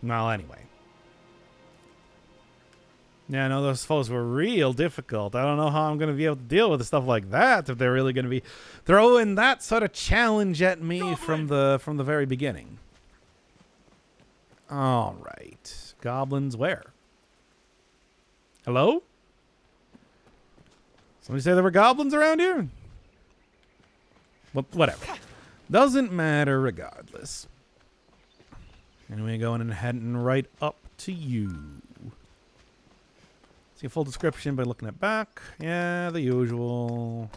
Speaker 1: Well, anyway. Yeah, I know those foes were real difficult. I don't know how I'm going to be able to deal with stuff like that if they're really going to be throwing that sort of challenge at me from the very beginning. All right. Goblins where? Hello? Somebody say there were goblins around here? Well, whatever. Doesn't matter regardless. Anyway, going and heading right up to you. See a full description by looking at back. Yeah, the usual.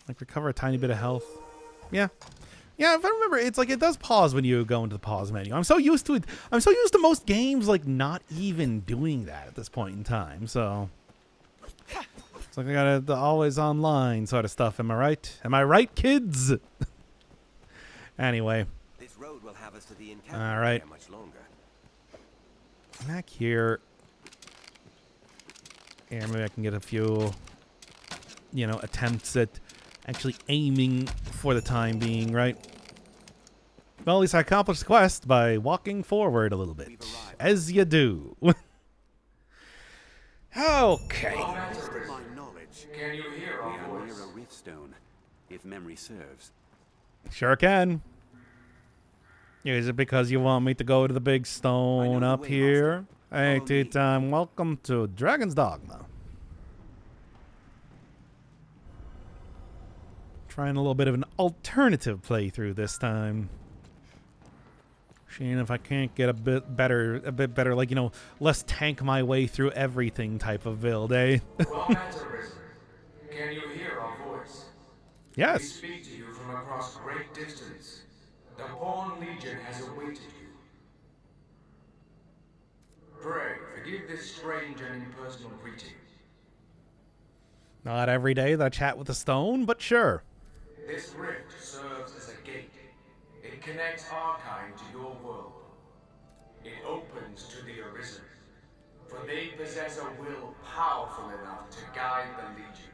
Speaker 1: Like recover a tiny bit of health. Yeah. Yeah, if I remember, it's like it does pause when you go into the pause menu. I'm so used to it. I'm so used to most games like not even doing that at this point in time. So it's like I got the always online sort of stuff. Am I right? Am I right, kids? Anyway.
Speaker 2: road will have us to the encampment.
Speaker 1: All right.
Speaker 2: Much longer.
Speaker 1: Back here. Here, maybe I can get a few, you know, attempts at actually aiming for the time being, right? Well, at least I accomplished the quest by walking forward a little bit, as you do. Okay.
Speaker 2: To my knowledge,
Speaker 10: Can you hear
Speaker 2: we
Speaker 10: our
Speaker 2: are
Speaker 10: voice?
Speaker 2: near a rift stone, if memory serves.
Speaker 1: Sure can. Is it because you want me to go to the big stone up here? Hey, tea time. Welcome to Dragon's Dogma. Trying a little bit of an alternative playthrough this time. Seeing if I can't get a bit better, like, you know, less tank my way through everything type of build, eh?
Speaker 10: Comrades arisen. Can you hear our voice? We
Speaker 1: Yes.
Speaker 10: speak to you from across great distance. The Pawn Legion has awaited you. Pray, forgive this strange and impersonal greeting.
Speaker 1: Not every day that I chat with a stone, but sure.
Speaker 10: This rift serves as a gate. It connects our kind to your world. It opens to the Arisen, for they possess a will powerful enough to guide the Legion.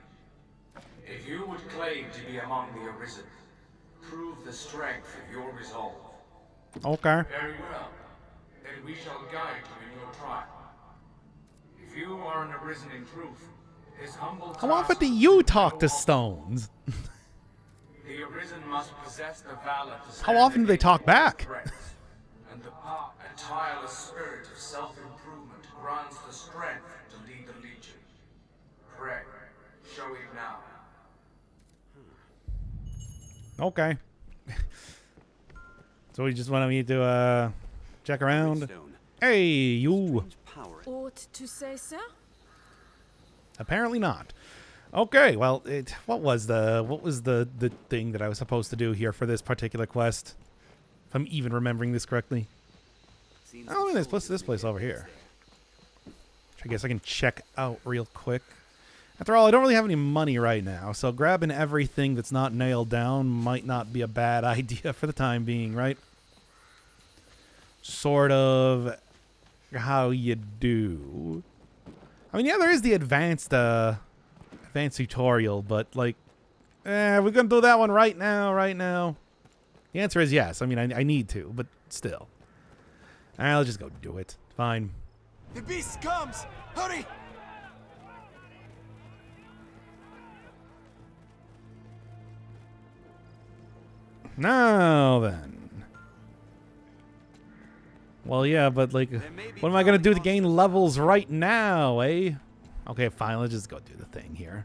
Speaker 10: If you would claim to be among the Arisen, prove the strength of your resolve.
Speaker 1: Okay.
Speaker 10: Very well. Then we shall guide you in your trial. If you are an Arisen in truth, this humble
Speaker 1: How often
Speaker 10: task
Speaker 1: do you
Speaker 10: will
Speaker 1: talk
Speaker 10: go
Speaker 1: to
Speaker 10: on.
Speaker 1: stones?
Speaker 10: The Arisen must possess the valor to
Speaker 1: How
Speaker 10: stand
Speaker 1: often do they
Speaker 10: against
Speaker 1: talk back?
Speaker 10: threats, and a tireless spirit of self-improvement grants the strength to lead the Legion. Pray, show it now.
Speaker 1: Okay. So you just wanted me to check around?
Speaker 2: Stone.
Speaker 1: Hey, you.
Speaker 2: Strange power.
Speaker 3: Ought to say so?
Speaker 1: Apparently not. Okay, well, what was the thing that I was supposed to do here for this particular quest? If I'm even remembering this correctly.
Speaker 2: Seems
Speaker 1: Oh,
Speaker 2: the
Speaker 1: this
Speaker 2: soldiers
Speaker 1: place
Speaker 2: may
Speaker 1: over
Speaker 2: have
Speaker 1: here.
Speaker 2: base there.
Speaker 1: Which I guess I can check out real quick. After all, I don't really have any money right now, so grabbing everything that's not nailed down might not be a bad idea for the time being, right? Sort of how you do. I mean, yeah, there is the advanced tutorial, but like, we're gonna do that one right now. The answer is yes. I mean, I need to, but still. I'll just go do it. Fine.
Speaker 5: The beast comes! Hurry!
Speaker 1: Now then. Well, yeah, but like, what am I gonna do to gain levels right now, eh? Okay, fine. Let's just go do the thing here.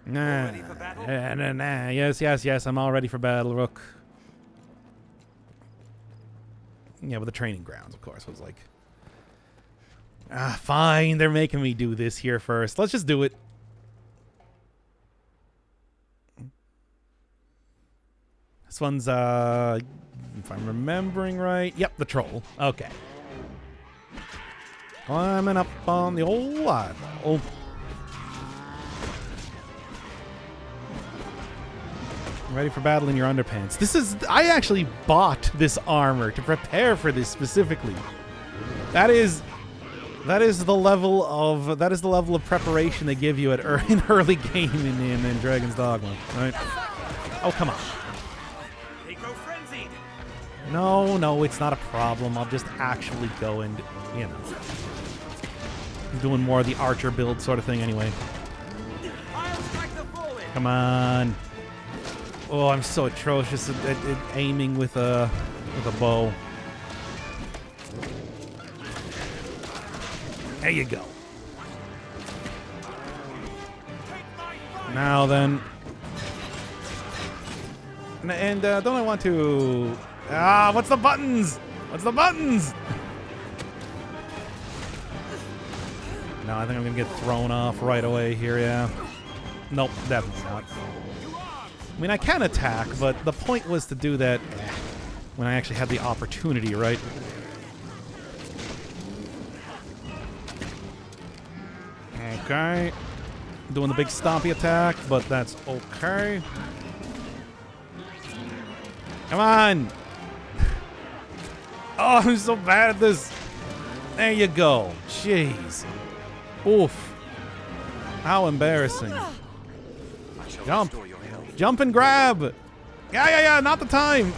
Speaker 1: Nah,
Speaker 2: ready for battle?
Speaker 1: nah. Yes. I'm all ready for battle, Rook. Yeah, with the training grounds, of course. Was like, fine. They're making me do this here first. Let's just do it. This one's, if I'm remembering right, yep, the troll. Okay. Climbing up on the old eyeball. Ready for battle in your underpants. I actually bought this armor to prepare for this specifically. That is the level of preparation they give you at in early game in Dragon's Dogma, right? Oh, come on.
Speaker 2: They grow frenzied.
Speaker 1: No, it's not a problem. I'll just actually go and, you know, I'm doing more of the archer build sort of thing anyway.
Speaker 2: I'll strike the bullet.
Speaker 1: Come on. Oh, I'm so atrocious at aiming with a bow. There you go. Now then. And don't I want to... what's the buttons? What's the buttons? No, I think I'm going to get thrown off right away here, yeah. Nope, definitely not. I mean, I can attack, but the point was to do that when I actually had the opportunity, right? Okay. Doing the big stompy attack, but that's okay. Come on. Oh, I'm so bad at this. There you go. Jeez. Oof. How embarrassing. Jump. Jump and grab. Yeah. Not the time.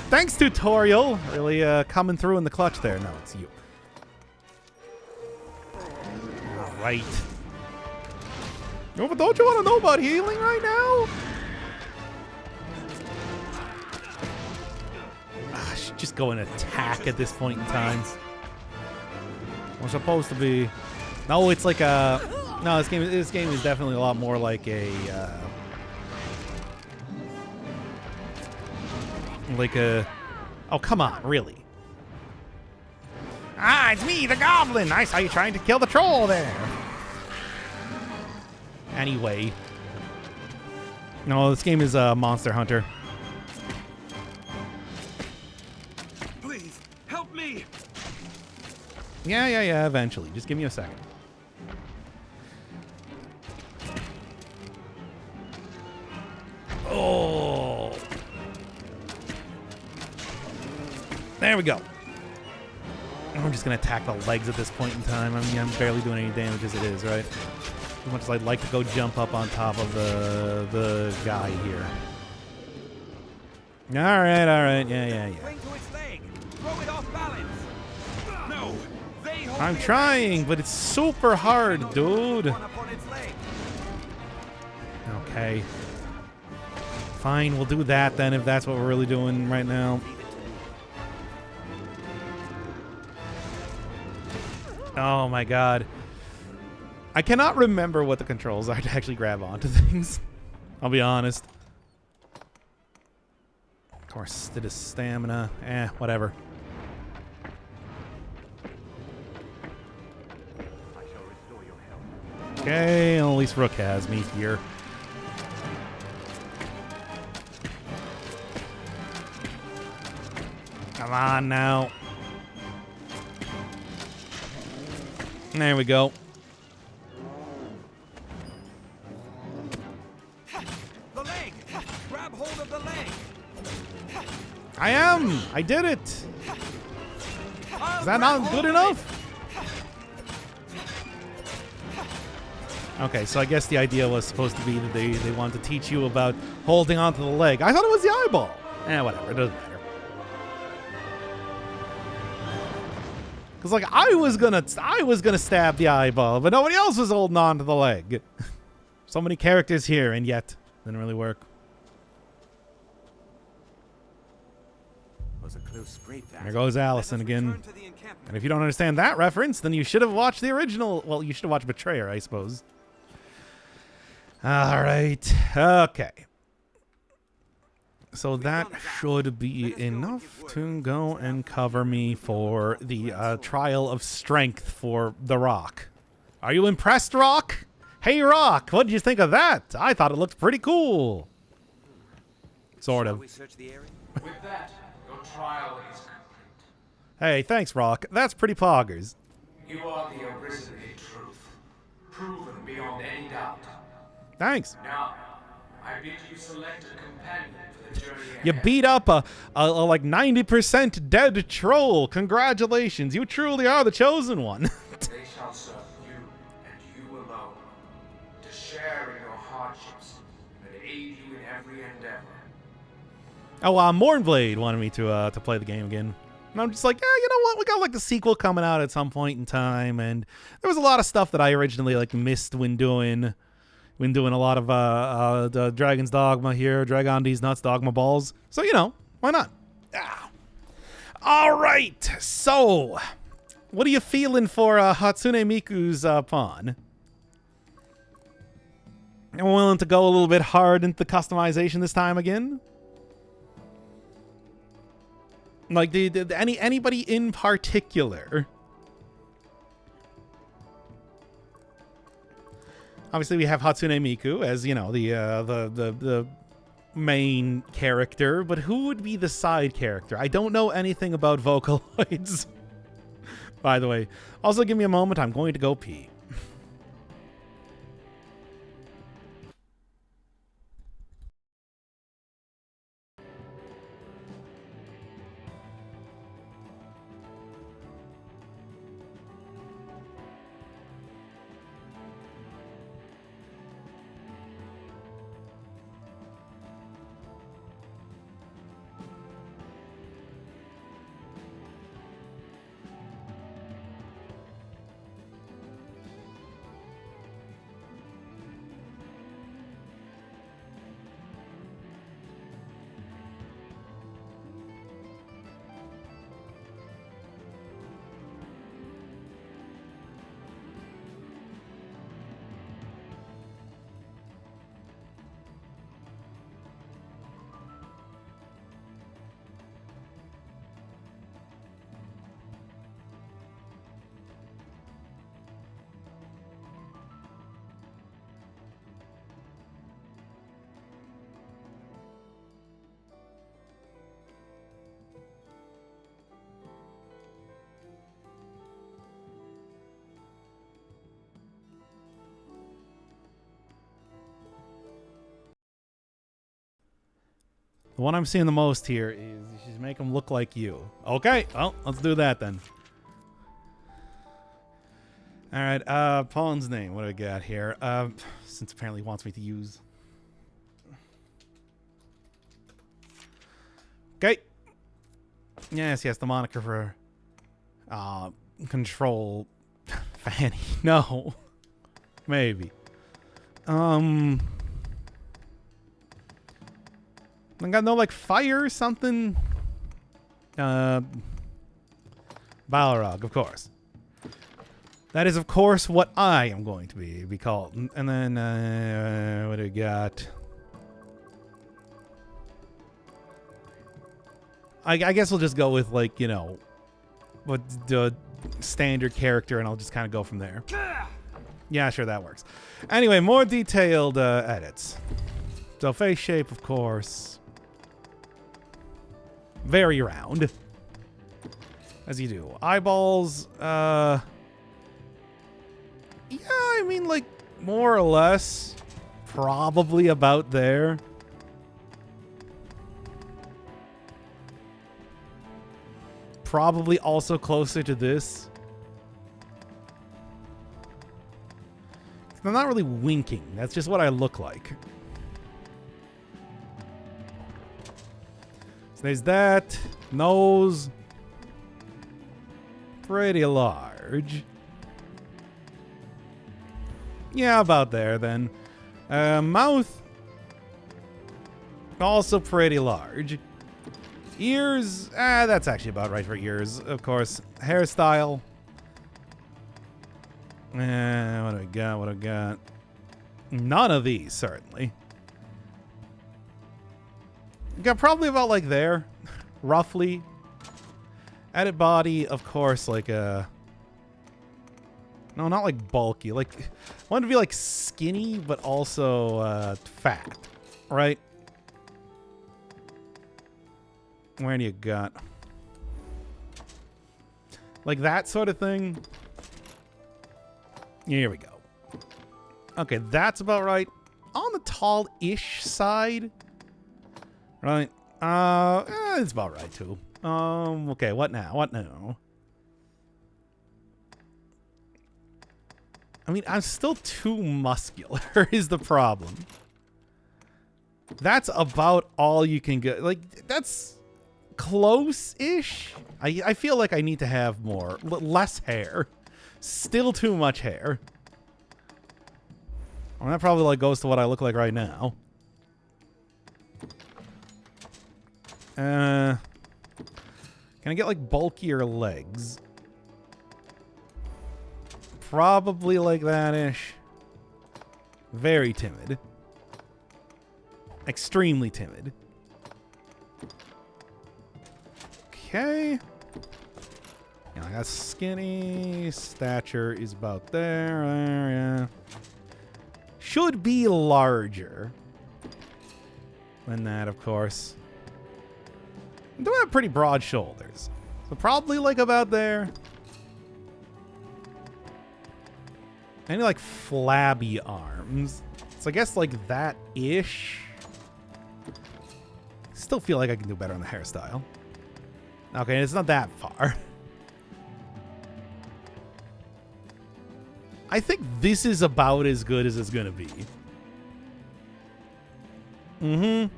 Speaker 1: Thanks, tutorial. Really coming through in the clutch there. No, it's you. All right. Oh, but don't you want to know about healing right now? I should just go and attack at this point in time. We're supposed to be. No, it's like a. No, this game is definitely a lot more like a. Oh, come on, really? Ah, it's me, the Goblin. I saw you trying to kill the troll there. Anyway. No, this game is Monster Hunter.
Speaker 5: Please, help me!
Speaker 1: Yeah, eventually. Just give me a second. Oh. There we go. I'm just going to attack the legs at this point in time. I mean, I'm barely doing any damage as it is, right? As much as I'd like to go jump up on top of the guy here. All right. Yeah. I'm trying, but it's super hard, dude. Okay. Fine, we'll do that then if that's what we're really doing right now. Oh my god. I cannot remember what the controls are to actually grab onto things. I'll be honest. Of course, it is stamina. Whatever. Okay, at least Rook has me here. Come on now. There we go.
Speaker 5: The leg! Grab hold of the leg!
Speaker 1: I am! I did it! Is that not good enough? Okay, so I guess the idea was supposed to be that they wanted to teach you about holding onto the leg. I thought it was the eyeball. Whatever, it doesn't matter. Because like I was gonna stab the eyeball, but nobody else was holding on to the leg. So many characters here, and yet didn't really work.
Speaker 2: Was a close scrape, that.
Speaker 1: There goes Allison again. And if you don't understand that reference, then you should have watched the original. Well, you should have watched Betrayer, I suppose. All right. Okay. So that should be enough to go and cover me for the trial of strength for the Rock. Are you impressed, Rock? Hey, Rock, what did you think of that? I thought it looked pretty cool. Sort of.
Speaker 2: With
Speaker 10: that, your trial is complete.
Speaker 1: Hey, thanks, Rock. That's pretty poggers.
Speaker 10: You are the arisen in truth, proven beyond any doubt.
Speaker 1: Thanks.
Speaker 10: Now, I bid you select a companion for the journey ahead.
Speaker 1: You beat up a like 90% dead troll. Congratulations. You truly are the chosen one.
Speaker 10: They shall serve you and you alone, to share in your hardships and aid you in every endeavor.
Speaker 1: Oh, Mornblade wanted me to play the game again. And I'm just like, yeah, you know what? We got like the sequel coming out at some point in time, and there was a lot of stuff that I originally like missed when doing a lot of the Dragon's Dogma here, Dragon D's Nuts Dogma Balls. So, you know, why not? Ah. All right. So, what are you feeling for Hatsune Miku's pawn? I'm willing to go a little bit hard into the customization this time again. Like, anybody in particular? Obviously, we have Hatsune Miku as, you know, the main character, but who would be the side character? I don't know anything about Vocaloids. By the way, also give me a moment. I'm going to go pee. The one I'm seeing the most here is she's make him look like you. Okay, well, let's do that then. All right, Pawn's name. What do we got here? Since apparently he wants me to use. Okay. Yes, the moniker for control Fanny. No. Maybe. I got no like fire or something. Balrog, of course. That is, of course, what I am going to be called. And then, what do we got? I guess we'll just go with, like, you know, what the standard character, and I'll just kind of go from there. Yeah, sure, that works. Anyway, more detailed edits. So face shape, of course. Very round. As you do. Eyeballs, yeah, I mean, like, more or less, probably about there. Probably also closer to this. I'm not really winking. That's just what I look like. So there's that. Nose. Pretty large. Yeah, about there then. Mouth. Also pretty large. Ears. That's actually about right for ears. Of course. Hairstyle. What do I got? What do I got? None of these, certainly. Got probably about like there. Roughly. Added body, of course, like a... No, not like bulky. Like, I want to be like skinny, but also fat, right? Where do you got? Like that sort of thing. Here we go. Okay, that's about right. On the tall-ish side. Right. It's about right too. Okay, what now? What now? I mean, I'm still too muscular is the problem. That's about all you can get. Like, that's close-ish. I feel like I need to have more. Less hair. Still too much hair. Well, that probably like goes to what I look like right now. Can I get like bulkier legs? Probably like that-ish. Very timid. Extremely timid. Okay. Yeah, I got skinny. Stature is about there. Yeah. Should be larger than that, of course. I do have pretty broad shoulders. So probably like about there. Any like flabby arms. So I guess like that-ish. Still feel like I can do better on the hairstyle. Okay, it's not that far. I think this is about as good as it's gonna be. Mm-hmm.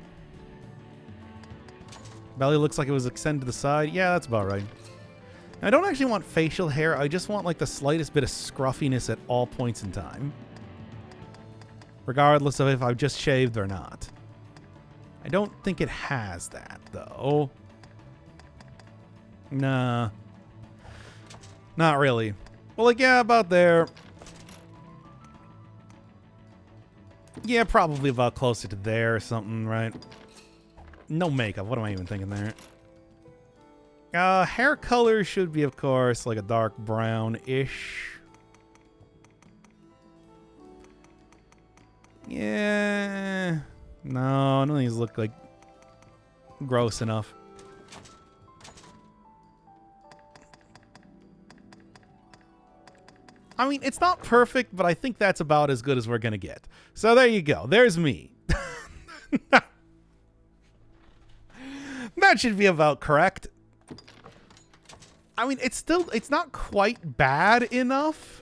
Speaker 1: Belly looks like it was extended to the side. Yeah, that's about right. I don't actually want facial hair. I just want like the slightest bit of scruffiness at all points in time. Regardless of if I've just shaved or not. I don't think it has that, though. Nah. Not really. Well, like, yeah, about there. Yeah, probably about closer to there or something, right? No makeup. What am I even thinking there? Hair color should be, of course, like a dark brown-ish. Yeah. No, none of these look like gross enough. I mean, it's not perfect, but I think that's about as good as we're going to get. So there you go. There's me. That should be about correct. I mean, it's not quite bad enough.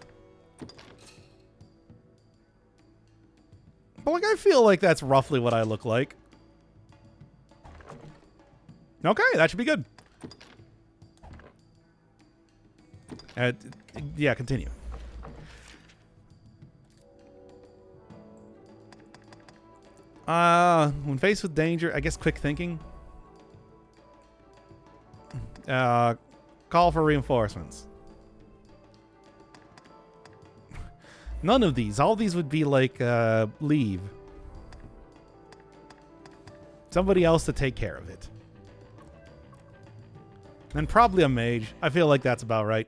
Speaker 1: But like, I feel like that's roughly what I look like. Okay, that should be good. Yeah, continue. When faced with danger, I guess quick thinking. Call for reinforcements. None of these. All these would be like, leave. Somebody else to take care of it. And probably a mage. I feel like that's about right.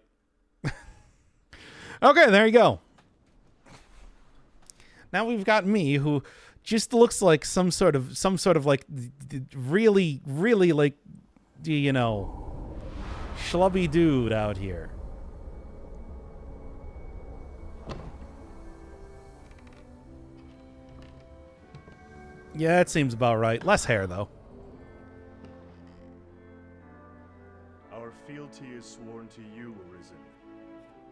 Speaker 1: Okay, there you go. Now we've got me, who just looks like some sort of like really like, you know, schlubby dude out here. Yeah, that seems about right. Less hair, though.
Speaker 11: Our fealty is sworn to you, Arisen.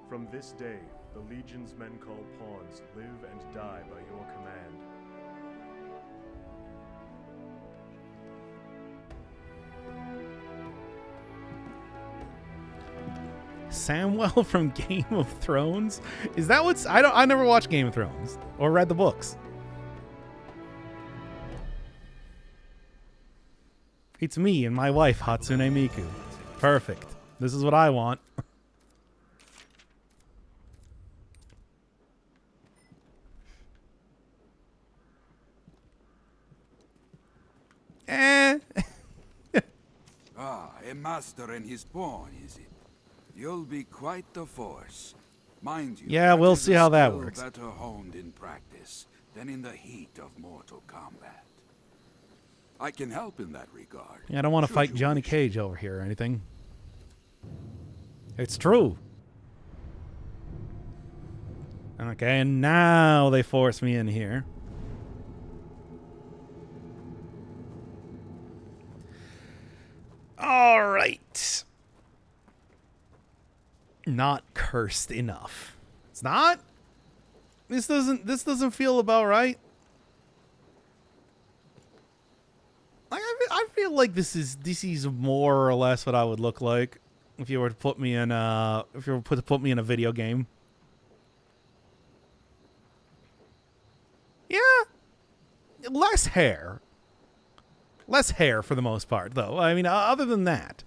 Speaker 11: From this day, the Legion's men called pawns live and die by your command.
Speaker 1: Samwell from Game of Thrones? Is that what's... I never watched Game of Thrones or read the books. It's me and my wife, Hatsune Miku. Perfect. This is what I want.
Speaker 6: A master and his pawn, is it? You'll be quite the force. Mind you,
Speaker 1: yeah, we'll see how that
Speaker 6: skill
Speaker 1: works.
Speaker 6: Better honed in practice than in the heat of mortal combat. I can help in that regard.
Speaker 1: Yeah, I don't want to fight Johnny Cage over here or anything. It's true. Okay, and now they force me in here. All right. Not cursed enough. It's not? This doesn't feel about right. Like, I feel like this is more or less what I would look like if you were to put me in a video game. Yeah. Less hair. Less hair for the most part, though. I mean, other than that.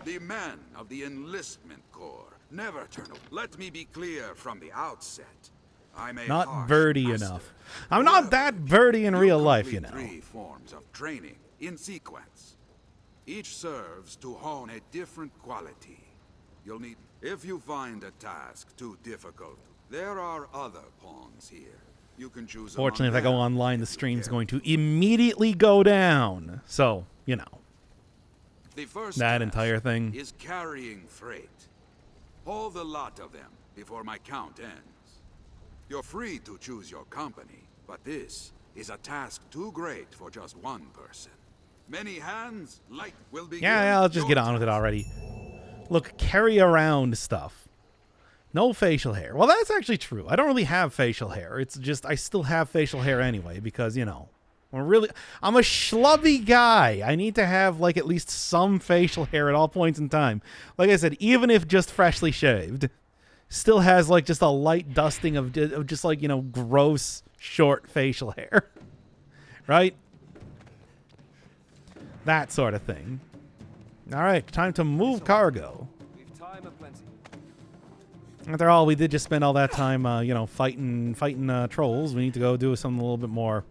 Speaker 6: The men of the enlistment corps never turn. Let me be clear from the outset. I'm a
Speaker 1: not
Speaker 6: harsh
Speaker 1: birdy
Speaker 6: master.
Speaker 1: enough. I'm not that birdy in real life, you know.
Speaker 6: 3 forms of training in sequence. Each serves to hone a different quality. You'll need, if you find a task too difficult, there are other pawns here. You can choose.
Speaker 1: Fortunately, if I go online, the stream's going to immediately go down. So, you know.
Speaker 6: The first
Speaker 1: that entire thing
Speaker 6: is carrying freight. Haul the lot of them before my count ends. You're free to choose your company, but this is a task too great for just one person. Many hands, light will be.
Speaker 1: Yeah, I'll just get on with it already. Look, carry around stuff. No facial hair. Well, that's actually true. I don't really have facial hair. It's just I still have facial hair anyway because, you know, I'm a schlubby guy. I need to have, like, at least some facial hair at all points in time. Like I said, even if just freshly shaved, still has, like, just a light dusting of just, like, you know, gross, short facial hair. Right? That sort of thing. All right, time to move cargo.
Speaker 5: We've time aplenty.
Speaker 1: After all, we did just spend all that time, you know, fighting trolls. We need to go do something a little bit more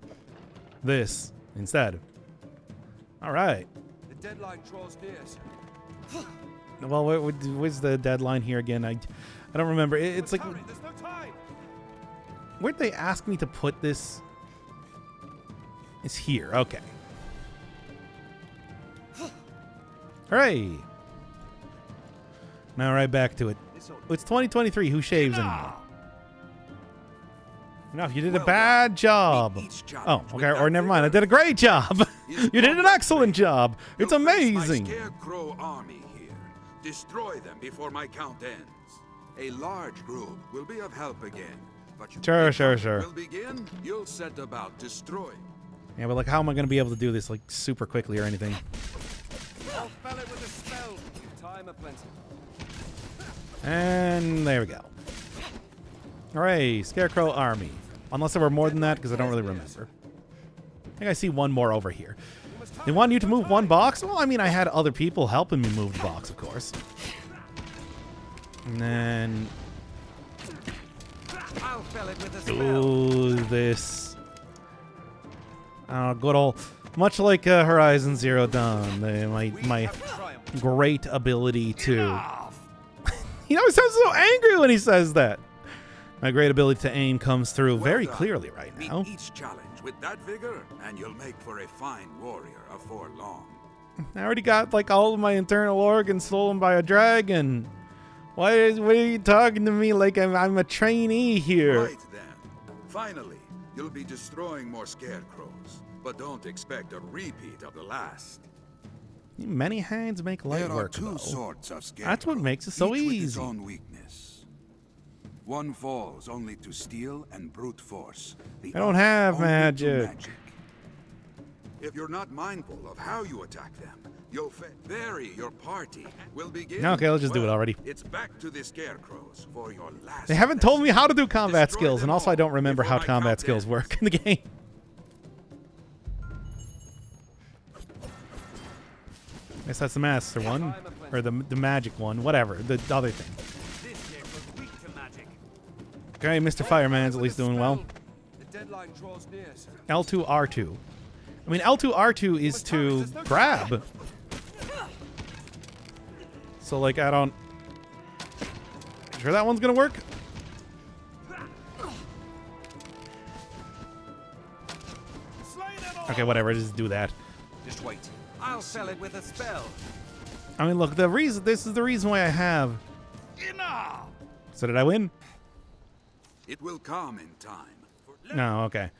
Speaker 1: this instead. All right.
Speaker 5: The deadline draws near, sir.
Speaker 1: Well, where's the deadline here again? I don't remember. It's like,
Speaker 5: there's no time.
Speaker 1: Where'd they ask me to put this? It's here. Okay. Hooray! Now right back to it. It's 2023. Who shaves anymore? No, you did a
Speaker 6: Well
Speaker 1: bad
Speaker 6: done.
Speaker 1: job.
Speaker 6: Meet each
Speaker 1: Oh,
Speaker 6: challenge with
Speaker 1: okay. Or
Speaker 6: that
Speaker 1: never mind. I
Speaker 6: vigor.
Speaker 1: did a great job. You did an excellent job. It's
Speaker 6: You'll face
Speaker 1: amazing.
Speaker 6: My scarecrow army here. Destroy them before my count ends. A large group will be of help again. But
Speaker 1: Sure.
Speaker 6: will begin, you'll set about destroying.
Speaker 1: Yeah, but like, how am I going to be able to do this like super quickly or anything?
Speaker 5: I'll fell it with a spell. Time aplenty.
Speaker 1: And there we go. All right, Scarecrow Army. Unless there were more than that, because I don't really remember. I think I see one more over here. They want you to move one box? Well, I mean, I had other people helping me move the box, of course. And then...
Speaker 5: I'll fell it with a
Speaker 1: do this. Good old... Much like Horizon Zero Dawn, my great ability to... He always sounds so angry when he says that. My great ability to aim comes through very clearly right now.
Speaker 6: Meet each challenge with that vigor, and you'll make for a fine warrior afore long.
Speaker 1: I already got like all of my internal organs stolen by a dragon. What are you talking to me like I'm a trainee here?
Speaker 6: Right then. Finally, you'll be destroying more scarecrows, but don't expect a repeat of the last.
Speaker 1: Many hands make light
Speaker 6: There are
Speaker 1: work.
Speaker 6: two
Speaker 1: Though.
Speaker 6: sorts of scarecrow.
Speaker 1: That's what makes it so
Speaker 6: each with
Speaker 1: easy.
Speaker 6: its own weakness. One falls only to steel and brute force. The
Speaker 1: I don't
Speaker 6: other
Speaker 1: have
Speaker 6: only to
Speaker 1: magic.
Speaker 6: If you're not mindful of how you attack them, you'll vary your party. Will begin.
Speaker 1: Okay, let's just do it already.
Speaker 6: It's back to the scarecrows for your last.
Speaker 1: They haven't told me how to do combat
Speaker 6: Destroy
Speaker 1: skills,
Speaker 6: them
Speaker 1: and also I
Speaker 6: all
Speaker 1: don't remember how
Speaker 6: before my
Speaker 1: combat
Speaker 6: count
Speaker 1: skills
Speaker 6: ends.
Speaker 1: work in the game. I guess that's the master one, or the magic one, whatever, the other thing.
Speaker 5: This game was weak to magic.
Speaker 1: Okay, Mr. Fireman's at least doing well.
Speaker 5: The deadline draws near, sir.
Speaker 1: L2, R2. I mean, L2, R2 is to grab. So, like, I don't... Sure that one's gonna work? Okay, whatever, just do that.
Speaker 5: Just wait. I'll fell it with a spell.
Speaker 1: I mean, look, this is the reason why I have...
Speaker 5: Enough!
Speaker 1: So did I win?
Speaker 6: It will come in time.
Speaker 1: No, okay.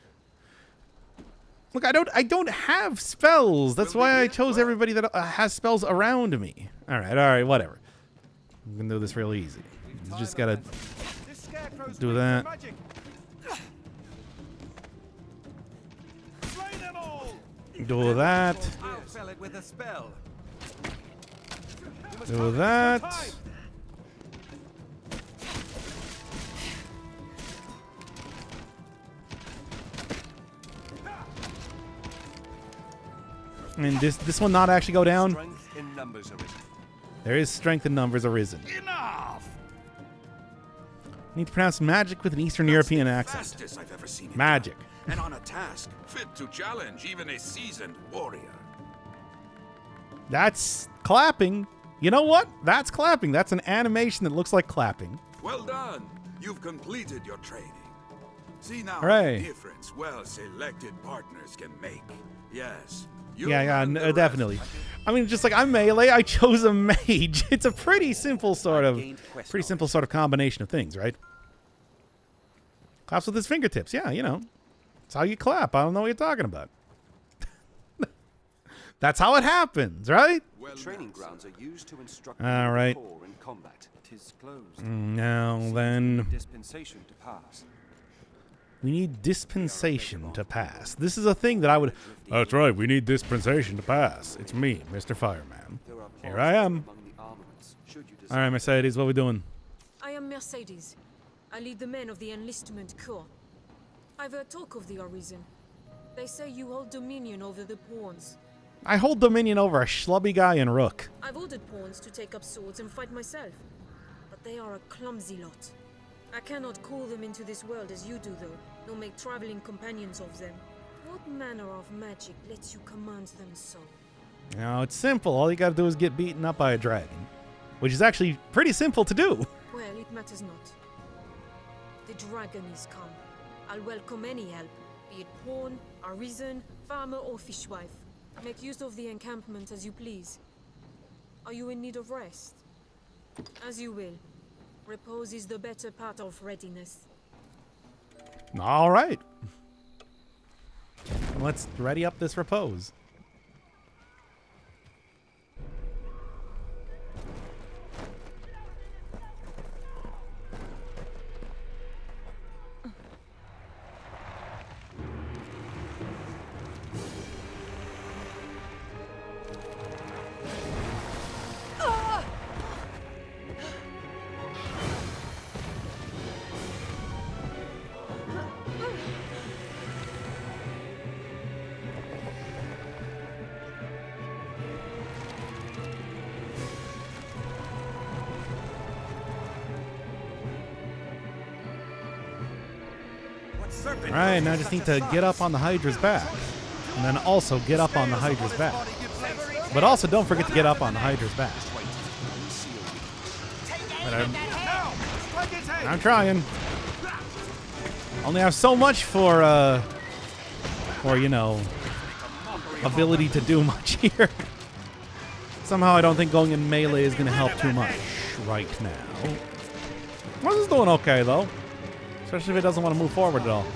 Speaker 1: Look, I don't have spells. That's why I chose everybody that has spells around me. All right, whatever. I'm gonna do this real easy. You just gotta do that. Do that.
Speaker 5: I'll fell it with a spell.
Speaker 1: Do that. And this one not actually go down.
Speaker 5: Strength in numbers arisen.
Speaker 1: There is strength in numbers arisen.
Speaker 5: Enough!
Speaker 1: Need to pronounce magic with an Eastern European accent.
Speaker 6: Fastest I've ever seen it
Speaker 1: Magic.
Speaker 6: done, and on a task fit to challenge even a seasoned warrior.
Speaker 1: That's clapping. You know what? That's clapping. That's an animation that looks like clapping.
Speaker 6: Well done. You've completed your training. See now
Speaker 1: Hooray.
Speaker 6: the difference well-selected partners can make. Yes.
Speaker 1: Yeah, definitely. I mean, just like I'm melee, I chose a mage. It's a pretty simple sort of combination of things, right? Claps with his fingertips. Yeah, you know. That's how you clap. I don't know what you're talking about. That's how it happens, right?
Speaker 5: Training grounds are used to instruct
Speaker 1: All right.
Speaker 5: corps in combat. 'Tis closed.
Speaker 1: Now then,
Speaker 5: Dispensation to pass.
Speaker 1: we need dispensation to pass. This is a thing that I would... That's right, we need dispensation to pass. It's me, Mr. Fireman. Here I am. All right, Mercedes, what we doing?
Speaker 12: I am Mercedes. I lead the men of the enlistment corps. I've heard talk of the Arisen. They say you hold dominion over the pawns.
Speaker 1: I hold dominion over a schlubby guy in Rook.
Speaker 12: I've ordered pawns to take up swords and fight myself. But they are a clumsy lot. I cannot call them into this world as you do, though, nor make traveling companions of them. What manner of magic lets you command them so?
Speaker 1: No, it's simple. All you gotta do is get beaten up by a dragon. Which is actually pretty simple to do.
Speaker 12: Well, it matters not. The dragon is come. I'll welcome any help, be it pawn, arisen, farmer, or fishwife. Make use of the encampment as you please. Are you in need of rest? As you will. Repose is the better part of readiness.
Speaker 1: All right. Let's ready up this repose. Alright, now I just need to get up on the Hydra's back. And then also get up on the Hydra's back. But also don't forget to get up on the Hydra's back. But I'm trying. Only have so much for you know, ability to do much here. Somehow I don't think going in melee is going to help too much right now. This is doing okay, though. Especially if it doesn't want to move forward at all.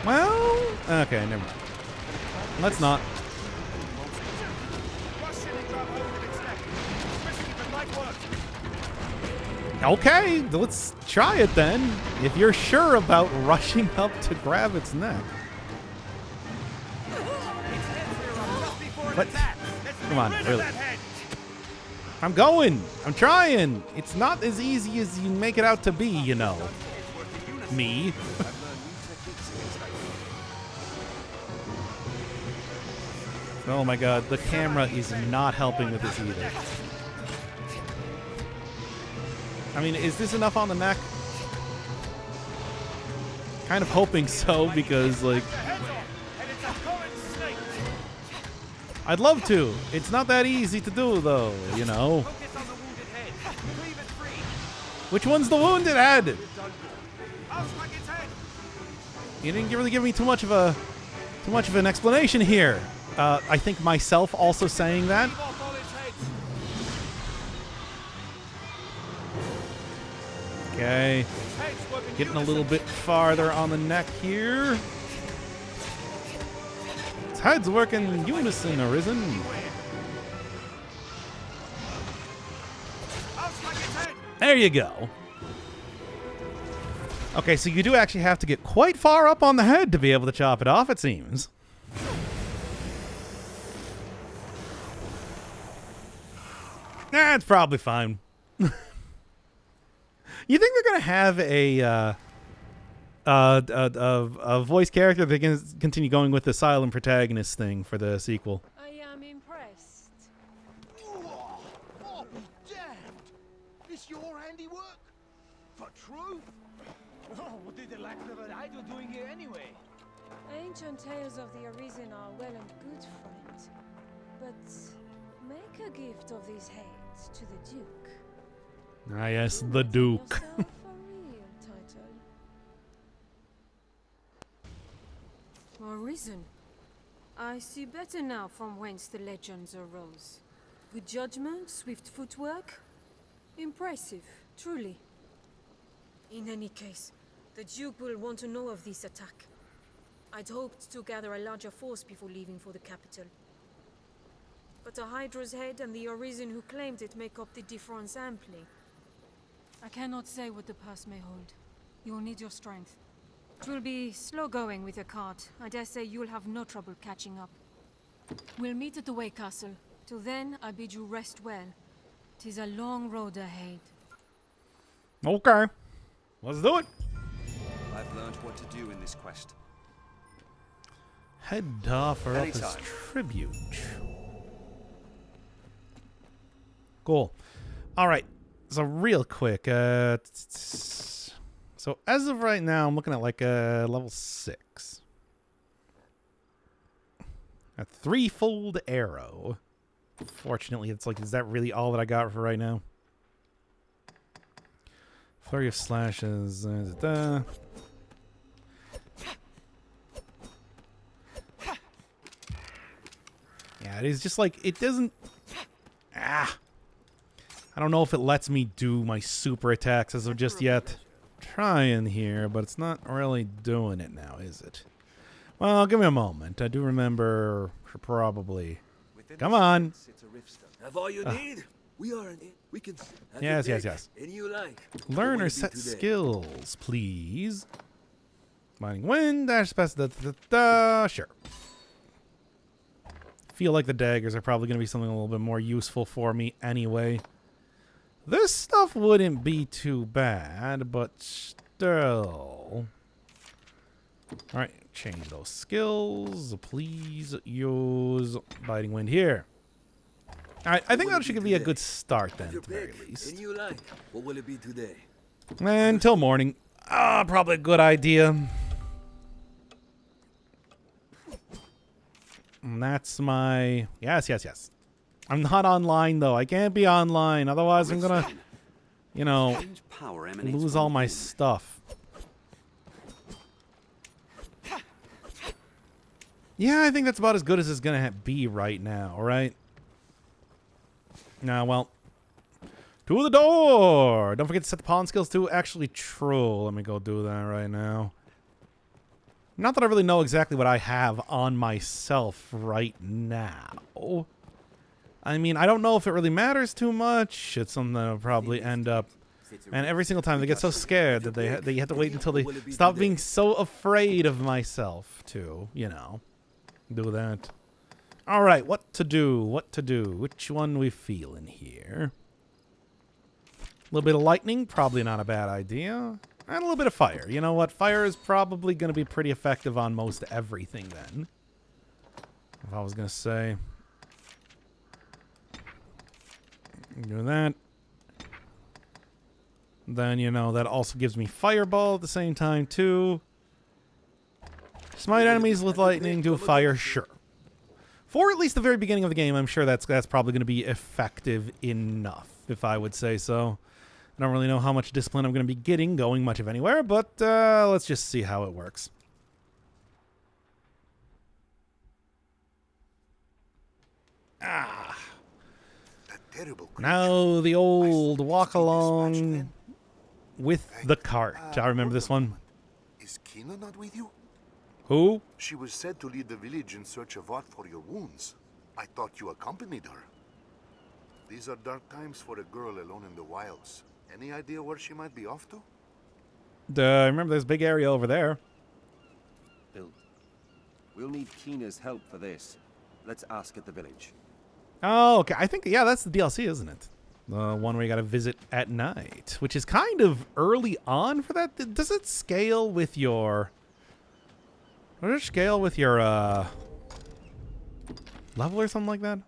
Speaker 1: Well, okay, never mind. Let's not. Okay, let's try it then. If you're sure about rushing up to grab its neck. But, come on, really. I'm going. I'm trying. It's not as easy as you make it out to be, you know. Me. Oh my god, the camera is not helping with this either. I mean, is this enough on the neck? Kind of hoping so, because, like... I'd love to. It's not that easy to do, though, you know. Which one's the wounded head? You didn't really give me too much of an explanation here. I think myself also saying that. Okay. Getting a little bit farther on the neck here. Its head's working in unison, Arisen. There you go. Okay, so you do actually have to get quite far up on the head to be able to chop it off, it seems. That's probably fine. You think they're gonna have a voice character that can continue going with the silent protagonist thing for the sequel?
Speaker 12: I am impressed.
Speaker 5: Oh, damned! This your handiwork? For true? Oh, what did the lack of an idol doing here anyway?
Speaker 12: Ancient tales of the Arisen are well and good, friend. But make a gift of these heads to the Duke.
Speaker 1: Ah, yes, the Duke.
Speaker 12: Yourself a real title. Arisen. I see better now from whence the legends arose. Good judgment, swift footwork. Impressive, truly. In any case, the Duke will want to know of this attack. I'd hoped to gather a larger force before leaving for the capital. But the Hydra's head and the Arisen who claimed it make up the difference amply. I cannot say what the purse may hold. You'll need your strength. It will be slow going with a cart. I dare say you'll have no trouble catching up. We'll meet at the Way Castle. Till then, I bid you rest well. 'Tis a long road ahead.
Speaker 1: Okay. Let's do it.
Speaker 2: I've learned what to do in this quest.
Speaker 1: Head to offer up as
Speaker 2: Anytime.
Speaker 1: tribute. Cool. All right. So real quick. So as of right now, I'm looking at like level 6. A 3-fold arrow. Fortunately, it's like, is that really all that I got for right now? Flurry of slashes. Yeah, it is just like, it doesn't... I don't know if it lets me do my super attacks as of just yet. trying here, but it's not really doing it now, is it? Well, give me a moment. I do remember probably. Come on.
Speaker 5: Have all you need? We are in it. We can.
Speaker 1: Yes, yes, yes.
Speaker 5: Any you like.
Speaker 1: Learn or set skills, please. Mining wind, dash special. Sure. Feel like the daggers are probably going to be something a little bit more useful for me anyway. This stuff wouldn't be too bad, but still. Alright, change those skills. Please use Biting Wind here. Alright, I think that should be a good start then, at the very least.
Speaker 5: You like. What will it be today?
Speaker 1: Until morning. Probably a good idea. And that's my... Yes, yes, yes. I'm not online, though. I can't be online. Otherwise, I'm gonna, you know, lose all my stuff. Yeah, I think that's about as good as it's gonna be right now, right? Nah, well. To the door! Don't forget to set the pawn skills to actually true. Let me go do that right now. Not that I really know exactly what I have on myself right now. I mean, I don't know if it really matters too much. It's something that'll probably end up... And every single time they get so scared that they have to wait until they stop being so afraid of myself to, you know, do that. All right, what to do? What to do? Which one we feeling here? A little bit of lightning, probably not a bad idea. And a little bit of fire. You know what? Fire is probably going to be pretty effective on most everything then. If I was going to say... Do that. Then, you know, that also gives me fireball at the same time, too. Smite enemies with lightning, do fire, sure. For at least the very beginning of the game, I'm sure that's probably going to be effective enough, if I would say so. I don't really know how much discipline I'm going to be getting going much of anywhere, but let's just see how it works. Ah. Now the old walk along with the cart. I remember this one.
Speaker 6: Is Kina not with you?
Speaker 1: Who?
Speaker 6: She was said to lead the village in search of art for your wounds. I thought you accompanied her. These are dark times for a girl alone in the wilds. Any idea where she might be off to?
Speaker 1: I remember there's a big area over there.
Speaker 2: Bill, we'll need Kina's help for this. Let's ask at the village.
Speaker 1: Oh, okay. I think, yeah, that's the DLC, isn't it? The one where you got to visit at night, which is kind of early on for that. Does it scale with your... Does it scale with your level or something like that?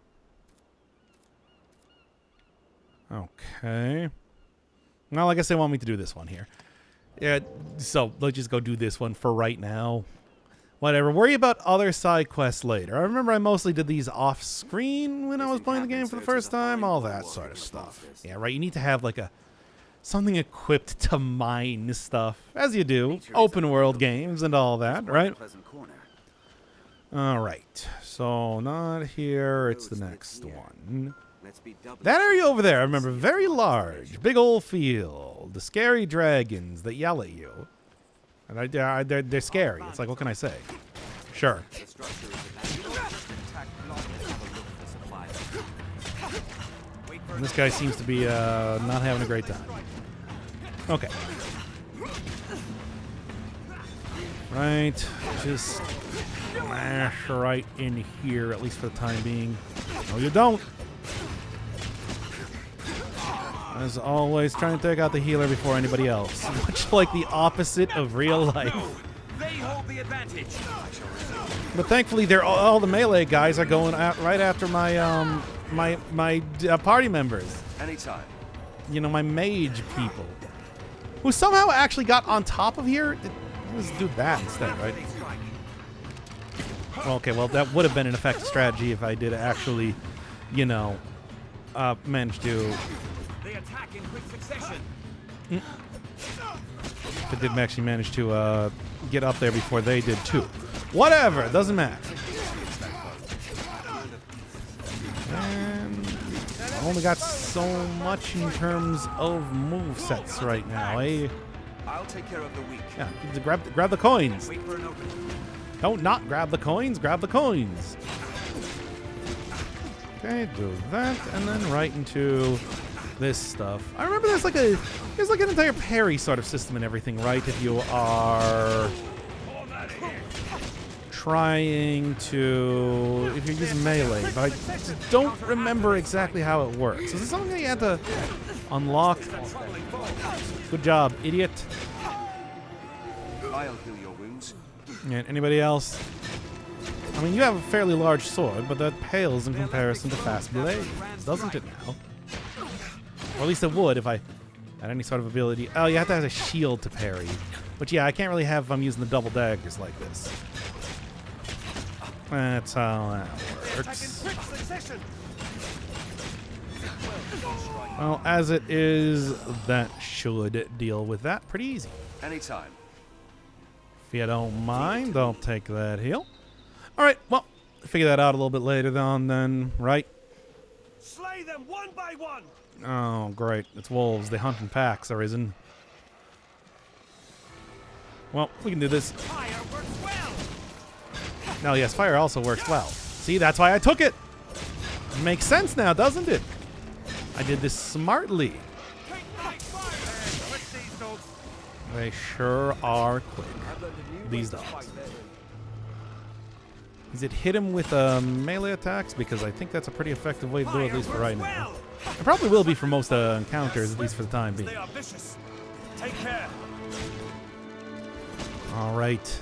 Speaker 1: Okay. Well, I guess they want me to do this one here. Yeah, so let's just go do this one for right now. Whatever. Worry about other side quests later. I remember I mostly did these off-screen when I was playing the game for the first time. All that sort of stuff. Yeah, right. You need to have like something equipped to mine stuff, as you do. Open world games and all that, right? All right. So not here. It's the next one. That area over there, I remember, very large, big old field. The scary dragons that yell at you. And they're scary. It's like, what can I say? Sure. And this guy seems to be not having a great time. Okay. Right. Just smash right in here, at least for the time being. No, you don't. As always, trying to take out the healer before anybody else. Much like the opposite of real life.
Speaker 2: They hold the advantage.
Speaker 1: But thankfully, all the melee guys are going out right after my my party members.
Speaker 2: Anytime.
Speaker 1: You know, my mage people, who somehow actually got on top of here. Let's do that instead, right? Okay, well, that would have been an effective strategy if I did actually, you know, manage to.
Speaker 2: They attack in quick succession.
Speaker 1: If it didn't actually manage to get up there before they did too. Whatever, it doesn't matter. And I only got so much in terms of movesets right now, eh?
Speaker 2: I'll take care of the weak.
Speaker 1: Yeah, grab the coins.
Speaker 2: Wait for an opening.
Speaker 1: Don't not grab the coins, grab the coins. Okay, do that, and then right into this stuff. I remember there's like an entire parry sort of system and everything, right? If you are trying to, if you're using melee, but I just don't remember exactly how it works. Is this something that you had to unlock? Good job, idiot.
Speaker 2: I'll heal your wounds.
Speaker 1: And anybody else? I mean, you have a fairly large sword, but that pales in comparison to fast blades, doesn't it now? Or at least it would if I had any sort of ability. Oh, you have to have a shield to parry. But yeah, I can't really have if I'm using the double daggers like this. That's how that works. Well, as it is, that should deal with that pretty easy.
Speaker 2: Anytime.
Speaker 1: If you don't mind, I'll take that heal. Alright, well, figure that out a little bit later on then, right?
Speaker 5: Slay them one by one.
Speaker 1: Oh, great. It's wolves. They hunt in packs, Arisen. Well, we can do this.
Speaker 5: Fire works well.
Speaker 1: No, yes, fire also works well. See, that's why I took it. It makes sense now, doesn't it? I did this smartly. They sure are quick. These dogs. Is it hit him with melee attacks? Because I think that's a pretty effective way to do it, at least for right now. It probably will be for most encounters, at least for the time being.
Speaker 5: They are vicious. Take care.
Speaker 1: All right.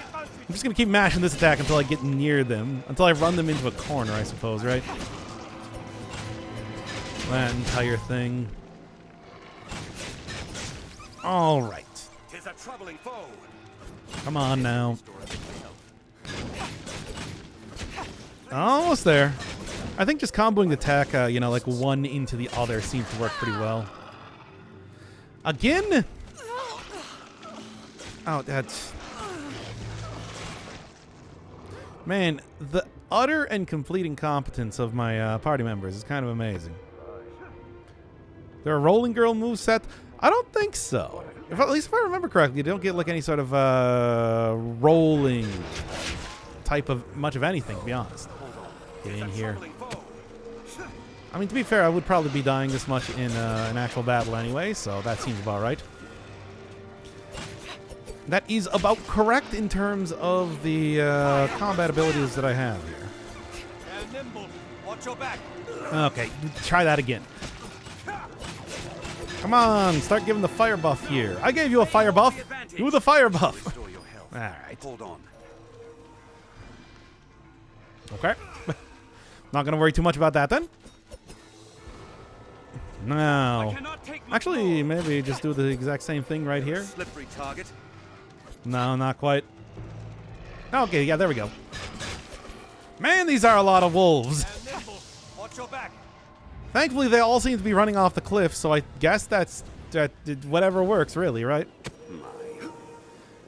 Speaker 1: I'm just going to keep mashing this attack until I get near them. Until I run them into a corner, I suppose, right? That entire thing. All right.
Speaker 5: 'Tis a troubling foe.
Speaker 1: Come on now. Almost there. I think just comboing the attack, you know, like one into the other seems to work pretty well. Again? Oh, that's... Man, the utter and complete incompetence of my party members is kind of amazing. They're a rolling girl moveset? I don't think so. At least if I remember correctly, you don't get like any sort of rolling type of much of anything, to be honest. Get in here. I mean, to be fair, I would probably be dying this much in an actual battle anyway, so that seems about right. That is about correct in terms of the combat abilities that I have here. Okay, try that again. Come on, start giving the fire buff here. I gave you a fire buff. Do the fire buff. All right.
Speaker 2: Hold on.
Speaker 1: Okay. Not going to worry too much about that then. No. Actually, maybe just do the exact same thing right here.
Speaker 2: Slippery target.
Speaker 1: No, not quite. Okay, yeah, there we go. Man, these are a lot of wolves.
Speaker 5: Watch your back.
Speaker 1: Thankfully, they all seem to be running off the cliff, so I guess that whatever works, really, right?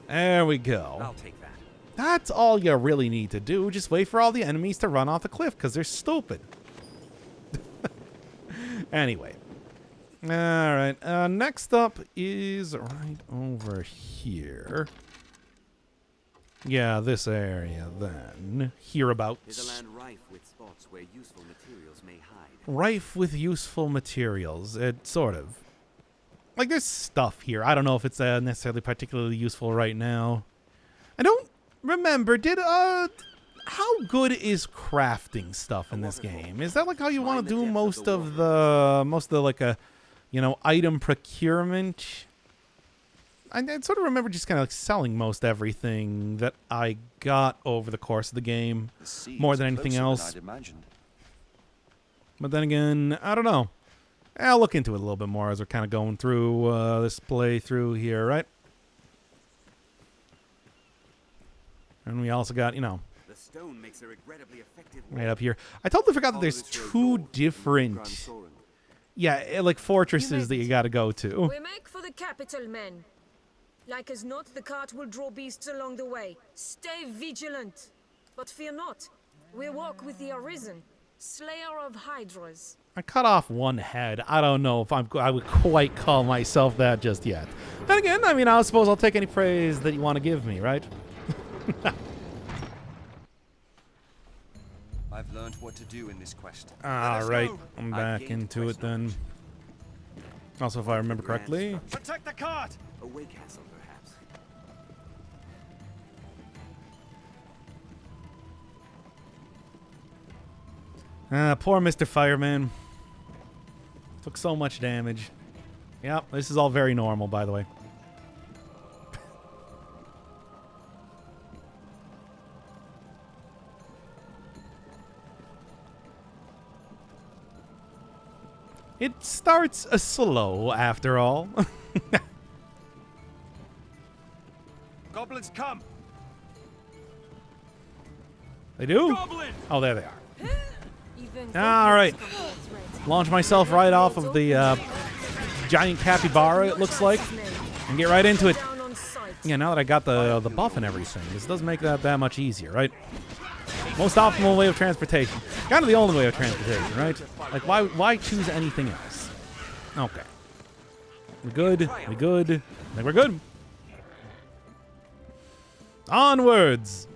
Speaker 1: There we go.
Speaker 2: I'll take that.
Speaker 1: That's all you really need to do. Just wait for all the enemies to run off the cliff, because they're stupid. Anyway. All right. Next up is right over here. Yeah, this area, then. Hereabouts.
Speaker 2: Is a land rife with spots where useful materials may hide.
Speaker 1: Rife with useful materials. It sort of. Like, there's stuff here. I don't know if it's necessarily particularly useful right now. I don't remember. How good is crafting stuff in this game? Is that like how you want to do most of the like you know, item procurement? I sort of remember just kind of like selling most everything that I got over the course of the game, more than anything else. But then again, I don't know. I'll look into it a little bit more as we're kind of going through this playthrough here, right? And we also got, you know,
Speaker 2: the stone makes a regrettably effective
Speaker 1: right up here. I totally forgot that there's two different, yeah, like fortresses that you got to go to.
Speaker 12: We make for the capital, men. Like as not, the cart will draw beasts along the way. Stay vigilant. But fear not. We walk with the Arisen, slayer of hydras.
Speaker 1: I cut off one head. I don't know if I would quite call myself that just yet. Then again, I mean, I suppose I'll take any praise that you want to give me, right?
Speaker 2: I've learned what to do in this quest.
Speaker 1: All right, I'm back into it then. Also, if I remember correctly.
Speaker 5: Protect the cart!
Speaker 2: A way castle, perhaps.
Speaker 1: Poor Mr. Fireman. Took so much damage. Yep, this is all very normal, by the way. It starts slow, after all.
Speaker 5: Goblins come!
Speaker 1: They do?
Speaker 5: Goblin!
Speaker 1: Oh, there they are.
Speaker 12: Even
Speaker 1: All right. Launch myself right off of the giant capybara, it looks like, and get right into it. Yeah, now that I got the buff and everything, this does make that much easier, right? Most optimal way of transportation. Kind of the only way of transportation, right? Like, why choose anything else? Okay. We good? We good? I think we're good. Onwards!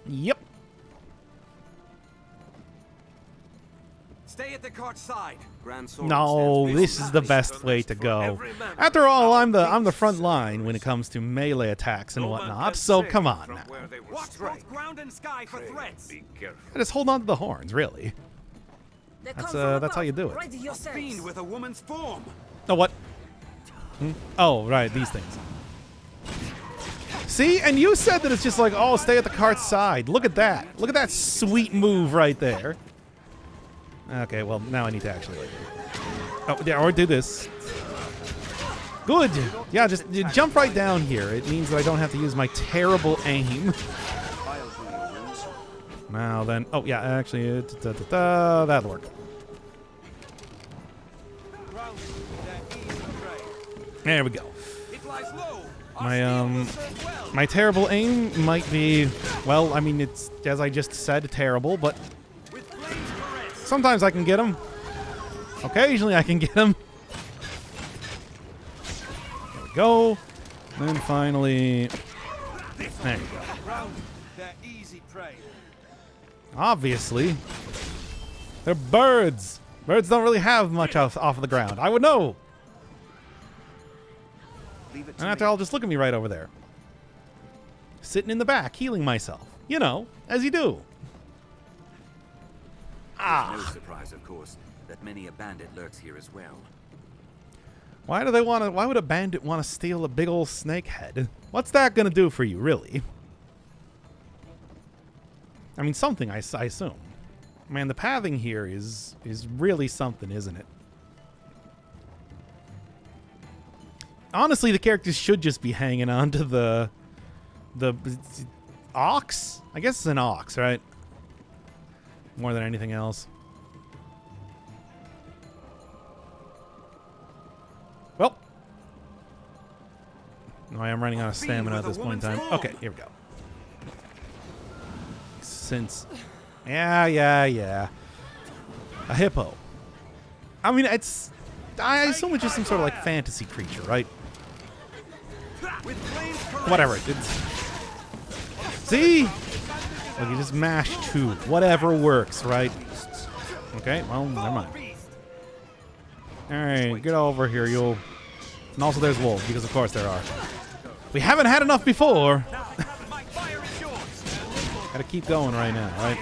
Speaker 1: Yep.
Speaker 2: Stay at the cart side. Grand Sword
Speaker 1: No,
Speaker 2: stands
Speaker 1: this is the best way to go. After all, I'm the front line when it comes to melee attacks and whatnot. So come on now.
Speaker 2: Watch both ground and sky for threats.
Speaker 1: Just hold on to the horns, really. That's how you do it.
Speaker 2: A fiend with a woman's form.
Speaker 1: Oh, what? Oh, right, these things. See, and you said that it's just like, oh, stay at the cart's side. Look at that. Look at that sweet move right there. Okay, well, now I need to actually... Oh, yeah, or do this. Good. Yeah, just jump right down here. It means that I don't have to use my terrible aim. Now then... Oh, yeah, actually, that'll work. There we go. My terrible aim might be, well, I mean, it's, as I just said, terrible, but sometimes I can get them. Occasionally I can get them. There we go. And then finally, there you go. Obviously, they're birds. Birds don't really have much off of the ground. I would know. And after all, just look at me right over there. Sitting in the back, healing myself. You know, as you do.
Speaker 2: No surprise, of course, that many a bandit lurks here as well.
Speaker 1: Why would a bandit want to steal a big old snake head? What's that gonna do for you, really? I mean, something, I assume. Man, the pathing here is really something, isn't it? Honestly, the characters should just be hanging on to the ox? I guess it's an ox, right? More than anything else. Well. No, I am running out of stamina at this point in time. Okay, here we go. Since... Yeah. A hippo. I mean, it's... I assume it's just some sort of, like, fantasy creature, right? Whatever. See? Like, you just mash 2. Whatever works, right? Okay, well, never mind. Alright, get over here, you. And also there's wolves, because of course there are. We haven't had enough before. Gotta keep going right now, right?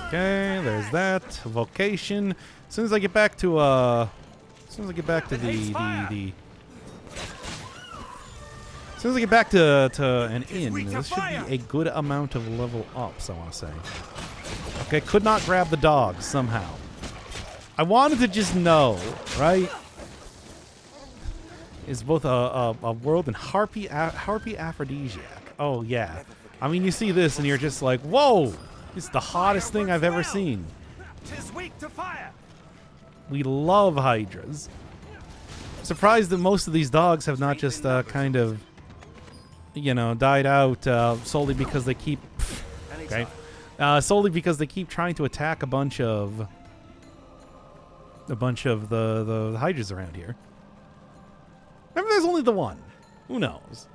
Speaker 1: Okay, there's that. Vocation. As soon as I get back to As soon as I get back to an inn, this should be a good amount of level ups, I want to say. Okay, could not grab the dog somehow. I wanted to just know, right? Is both a world and harpy aphrodisiac. Oh yeah. I mean, you see this and you're just like, whoa! It's the hottest thing I've ever seen. We love hydras. Surprised that most of these dogs have not just kind of you know, died out solely because they keep... Okay. Solely because they keep trying to attack a bunch of the Hydras around here. Maybe there's only the one. Who knows?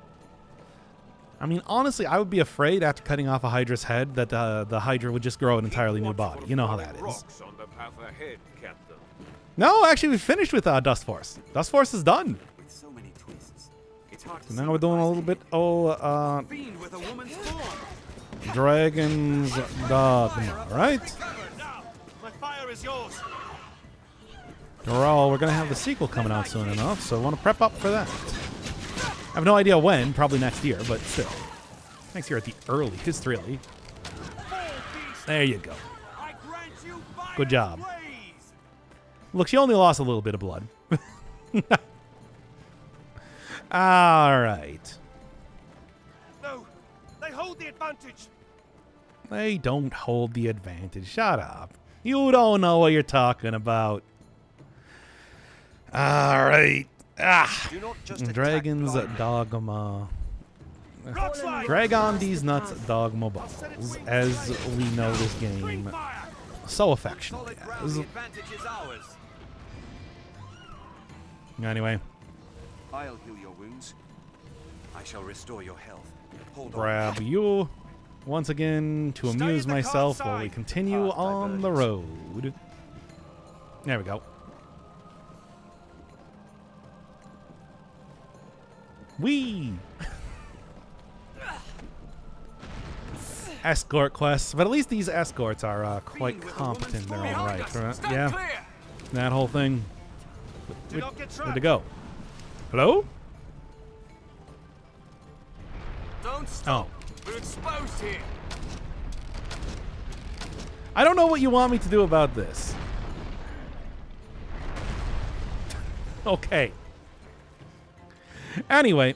Speaker 1: I mean, honestly, I would be afraid after cutting off a Hydra's head that the Hydra would just grow an entirely new body. You know how that is. No, actually, we finished with Dust Force. Dust Force is done.
Speaker 2: With so many twists, it's hard to
Speaker 1: So now we're doing a little bit.
Speaker 2: fiend with a woman's form.
Speaker 1: Dragon's Dogma, right?
Speaker 5: My fire is yours.
Speaker 1: We're gonna have the sequel coming out soon enough, so I want to prep up for that. I have no idea when, probably next year, but still. Next year at the earliest, really. There you go. Good job. Look, she only lost a little bit of blood. All right.
Speaker 5: No, they hold the advantage.
Speaker 1: They don't hold the advantage. Shut up. You don't know what you're talking about. All right.
Speaker 2: Do not just
Speaker 1: Dragon's
Speaker 2: attack
Speaker 1: Dogma. Drag on these nuts, Dogma balls, as we know this game so affectionately as. Anyway.
Speaker 2: I'll heal your wounds. I shall restore your health. Hold
Speaker 1: Grab you once again to amuse myself while we continue on the road. There we go. Whee! Escort quests, but at least these escorts are quite competent in their own right. Yeah, that whole thing. Where'd to go? Hello?
Speaker 5: Don't stop. We're exposed here.
Speaker 1: I don't know what you want me to do about this. Okay. Anyway.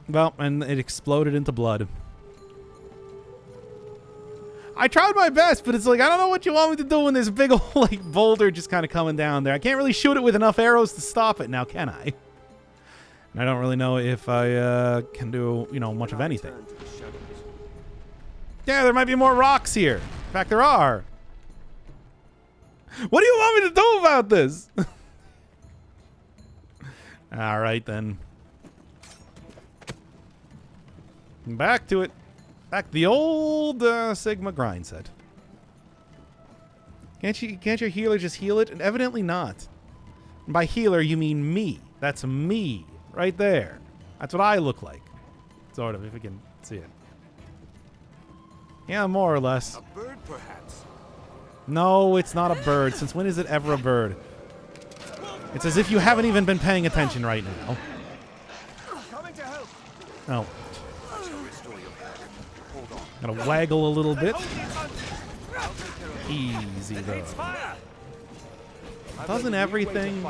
Speaker 1: Well, and it exploded into blood. I tried my best, but it's like, I don't know what you want me to do when there's a big old, like, boulder just kind of coming down there. I can't really shoot it with enough arrows to stop it now, can I? And I don't really know if I can do, you know, much of anything. Yeah, there might be more rocks here. In fact, there are. What do you want me to do about this? All right, then. Back to it. Back to the old Sigma grind set. Can't your healer just heal it? And evidently not. And by healer, you mean me. That's me. Right there. That's what I look like. Sort of, if you can see it. Yeah, more or less.
Speaker 2: A bird, perhaps?
Speaker 1: No, it's not a bird. Since when is it ever a bird? It's as if you haven't even been paying attention right now.
Speaker 5: Coming to help.
Speaker 1: Oh. Gotta waggle a little bit. Easy though. Doesn't everything...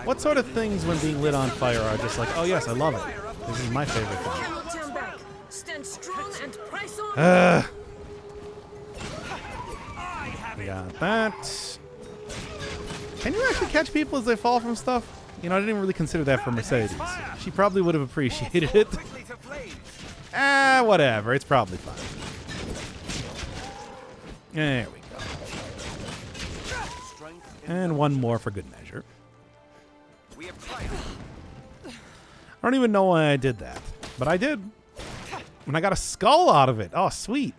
Speaker 1: What sort of things when being lit on fire are just like, oh yes, I love it. This is my favorite thing.
Speaker 12: Cannot turn back. Stand strong and press on.
Speaker 1: We got that. Can you actually catch people as they fall from stuff? You know, I didn't even really consider that for Mercedes. She probably would have appreciated it. Whatever. It's probably fine. There we go. And one more for good measure. I don't even know why I did that, but I did. And I got a skull out of it. Oh, sweet.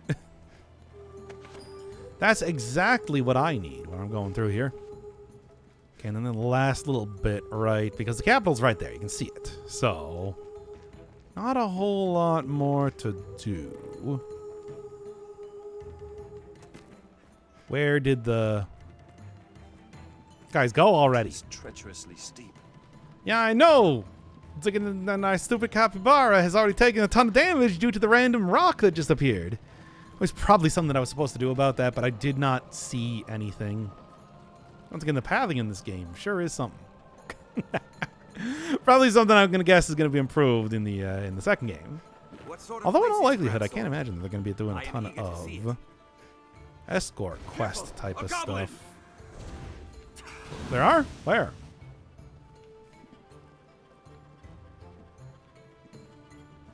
Speaker 1: That's exactly what I need when I'm going through here. Okay, and then the last little bit, right, because the capital's right there. You can see it. So, not a whole lot more to do. Where did the guys go already?
Speaker 2: It's treacherously steep.
Speaker 1: Yeah, I know. It's like my stupid capybara has already taken a ton of damage due to the random rock that just appeared. There's probably something I was supposed to do about that, but I did not see anything. Once again, the pathing in this game sure is something. Probably something I'm gonna guess is gonna be improved in the second game. Although in all likelihood, I can't imagine that they're gonna be doing a ton of escort quest type of stuff. There are? Where?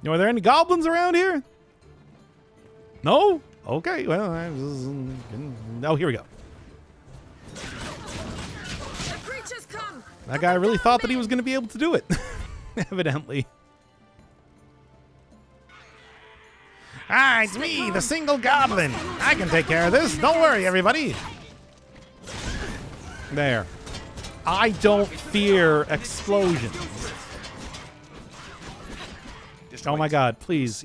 Speaker 1: Are there any goblins around here? No? Okay, well, oh, here we go.
Speaker 12: The creatures come.
Speaker 1: That guy really thought that he was going to be able to do it. Evidently. Ah, it's me, the single goblin. I can take care of this. Don't worry, everybody. There. I don't fear explosions. Oh my god, please.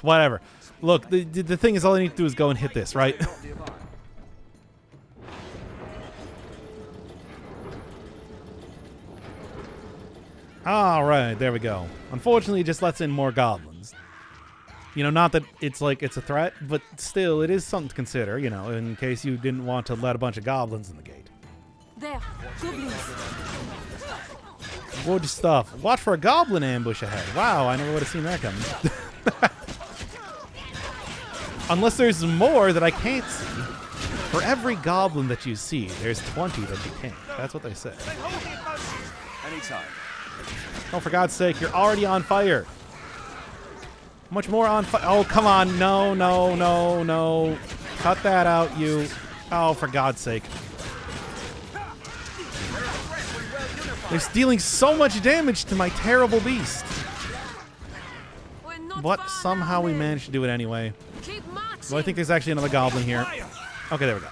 Speaker 1: Whatever. Look, the thing is, all I need to do is go and hit this, right? Alright, there we go. Unfortunately, it just lets in more goblins. You know, not that it's like it's a threat, but still, it is something to consider, you know, in case you didn't want to let a bunch of goblins in the gate.
Speaker 12: There, goblins.
Speaker 1: Good stuff. Watch for a goblin ambush ahead. Wow, I never would have seen that coming. Unless there's more that I can't see. For every goblin that you see, there's 20 that you can't. That's what they say.
Speaker 2: Anytime.
Speaker 1: Oh, for God's sake, you're already on fire. Much more on fire. Oh, come on. No, no, no, no. Cut that out, you. Oh, for God's sake. They're dealing so much damage to my terrible beast. But somehow we managed to do it anyway. Well, I think there's actually another goblin here. Okay, there we go.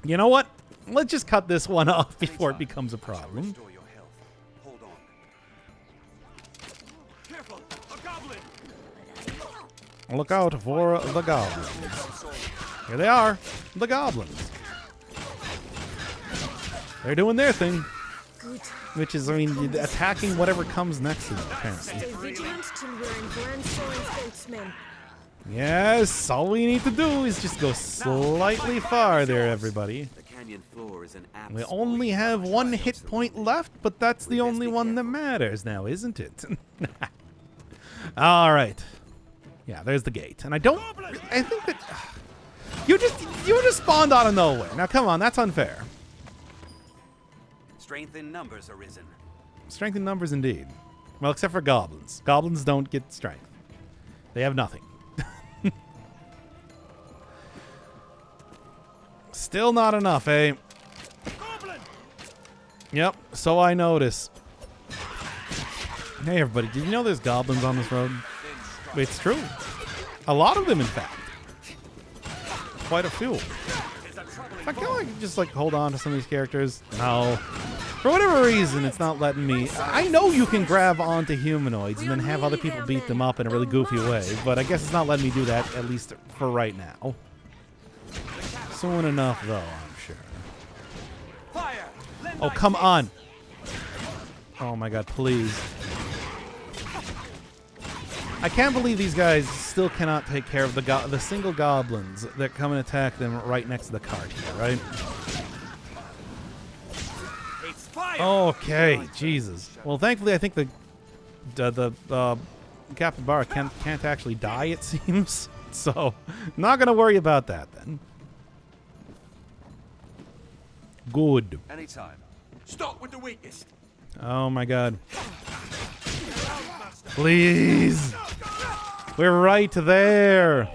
Speaker 1: You know what? Let's just cut this one off before it becomes a problem. Look out for the goblins. Here they are, the goblins. They're doing their thing.
Speaker 12: Good.
Speaker 1: Which is, I mean, attacking whatever comes next to them, apparently.
Speaker 12: Stay vigilant till we're in Grand Soren's boatsmen.
Speaker 1: Yes, all we need to do is just go slightly farther, everybody.
Speaker 2: The canyon floor is an
Speaker 1: We only have one hit point left, but that's the only one that matters now, isn't it? All right. Yeah, there's the gate. And I think that you just spawned out of nowhere. Now, come on, that's unfair.
Speaker 2: Strength in numbers arisen.
Speaker 1: Strength in numbers, indeed. Well, except for goblins. Goblins don't get strength. They have nothing. Still not enough, eh? Goblin! Yep, so I notice. Hey, everybody, did you know there's goblins on this road? It's true. A lot of them, in fact. Quite a few. I feel like just like hold on to some of these characters. No. For whatever reason, it's not letting me. I know you can grab onto humanoids and then have other people beat them up in a really goofy way, but I guess it's not letting me do that, at least for right now. Soon enough, though, I'm sure. Oh, come on. Oh my god, please. I can't believe these guys still cannot take care of the single goblins that come and attack them right next to the cart here, right? Okay, Jesus. Well, thankfully, I think the capybara can't actually die, it seems. So, not gonna worry about that then. Good.
Speaker 2: Anytime. Stop with the weakest.
Speaker 1: Oh my god. Please. We're right there.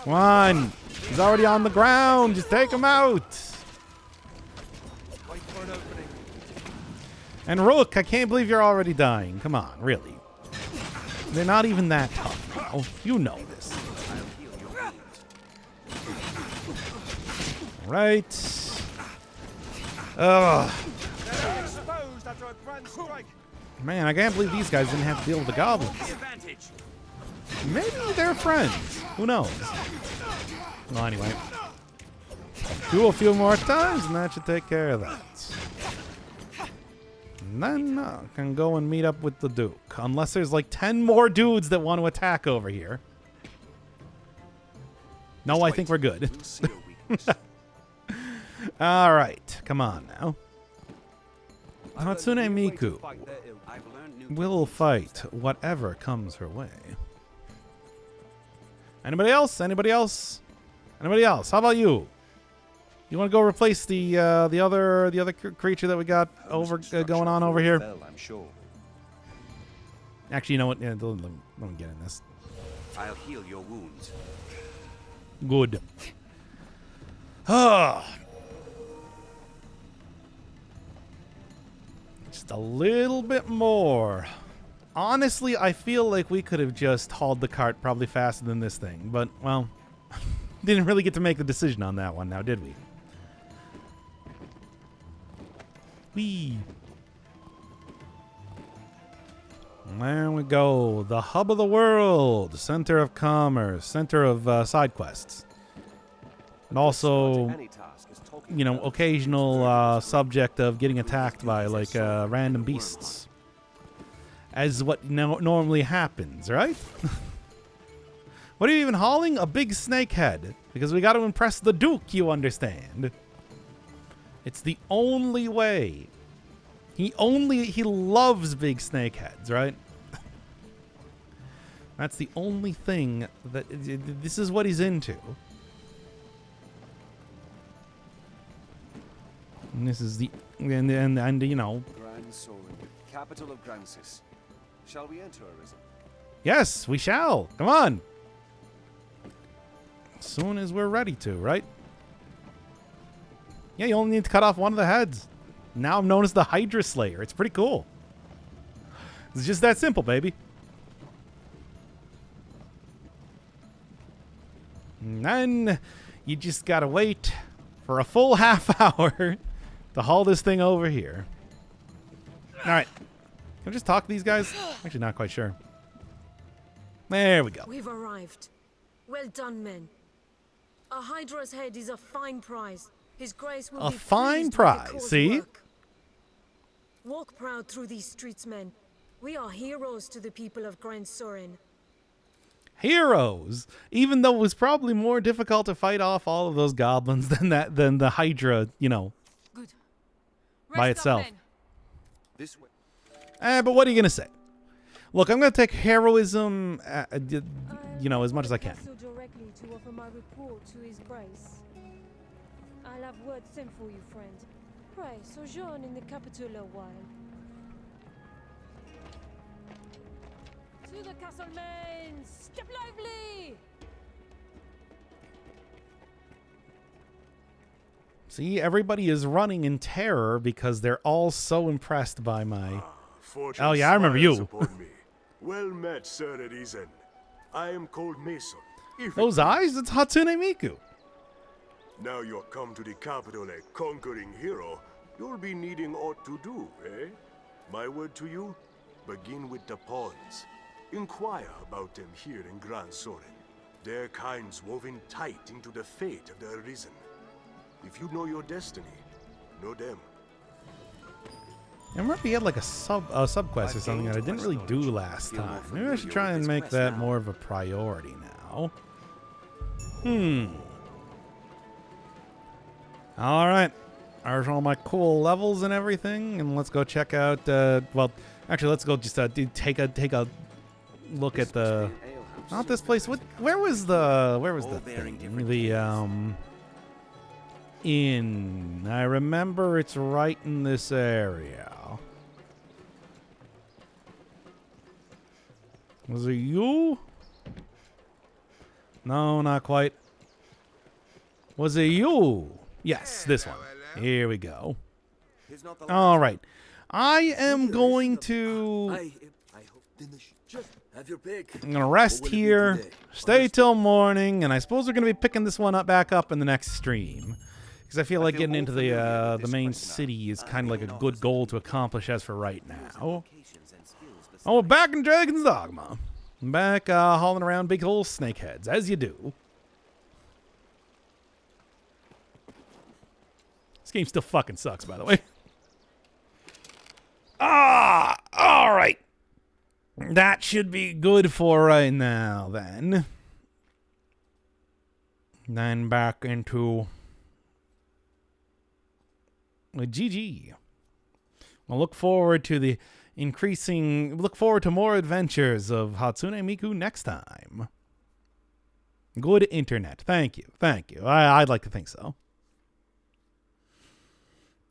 Speaker 1: Come on. He's already on the ground. Just take him out. And Rook, I can't believe you're already dying. Come on, really. They're not even that tough now. You know this. Right. Ugh. Man, I can't believe these guys didn't have to deal with the goblins. Maybe they're friends. Who knows? Well, anyway. Do a few more times and that should take care of that. And then I can go and meet up with the Duke. Unless there's like 10 more dudes that want to attack over here. No, I think we're good. Alright, come on now. Hatsune Miku will fight whatever comes her way. Anybody else? Anybody else? Anybody else? How about you? You want to go replace the other creature that we got going on over here?
Speaker 2: I'm sure.
Speaker 1: Actually, you know what? Yeah, let me get in this.
Speaker 2: I'll heal your wounds.
Speaker 1: Good. Just a little bit more. Honestly, I feel like we could have just hauled the cart probably faster than this thing. But, well, didn't really get to make the decision on that one now, did we? Whee! There we go. The hub of the world. Center of commerce. Center of side quests. And also, you know, occasional subject of getting attacked by, like, random beasts. As what normally happens, right? What are you even hauling? A big snake head. Because we got to impress the Duke, you understand. It's the only way. He loves big snake heads, right? That's the only thing that this is what he's into. And this is the and you know.
Speaker 2: Grand Soren, capital of Gransis. Shall we enter, Arisen?
Speaker 1: Yes, we shall. Come on. As soon as we're ready to, right? Yeah, you only need to cut off one of the heads. Now I'm known as the Hydra Slayer. It's pretty cool. It's just that simple, baby. And then you just gotta wait for a full half hour to haul this thing over here. All right. Can I just talk to these guys? Actually, not quite sure. There we go.
Speaker 12: We've arrived. Well done, men. A Hydra's head is a fine prize. His Grace will be
Speaker 1: fine
Speaker 12: pleased with the
Speaker 1: prize,
Speaker 12: court's
Speaker 1: see?
Speaker 12: work. Walk proud through these streets, men. We are heroes to the people of Grand Soren.
Speaker 1: Heroes, even though it was probably more difficult to fight off all of those goblins than the Hydra, you know, by itself.
Speaker 2: This way.
Speaker 1: But what are you gonna say? Look, I'm gonna take heroism, you know, as much as I can.
Speaker 8: Directly to offer my report to His Grace. I'll have word sent for you, friend. Pray, sojourn in the capital a while. To the castle, men! Step lively!
Speaker 1: See, everybody is running in terror because they're all so impressed by my...
Speaker 11: Fortune
Speaker 1: Oh, yeah, I remember
Speaker 11: smiles
Speaker 1: you.
Speaker 11: upon me. Well met, Sir Arisen. I am called Mason.
Speaker 1: Those eyes? It's Hatsune Miku.
Speaker 11: Now you're come to the capital a conquering hero, you'll be needing aught to do, eh? My word to you, begin with the pawns. Inquire about them here in Grand Soren. Their kind's woven tight into the fate of the Arisen. If you know your destiny, know them.
Speaker 1: I remember he had like a sub quest or something that I didn't really do last time. Maybe I should try and make that more of a priority now. All right. There's all my cool levels and everything, and let's go check out. Well, actually, let's go just take a look at the. Not this place. Where was the thing? The inn. I remember it's right in this area. Was it you? No, not quite. Was it you? Yes, this one. Here we go. All right. I am going to... I'm going to rest here, stay till morning, and I suppose we're going to be picking this one back up in the next stream. Because I feel like getting into the main city is kind of like a good goal to accomplish as for right now. Oh, we're back in Dragon's Dogma. I'm back hauling around big old snakeheads, as you do. This game still fucking sucks, by the way. All right. That should be good for right now, then. Then back into... GG. I'll look forward to more adventures of Hatsune Miku next time. Good internet. Thank you. I'd like to think so.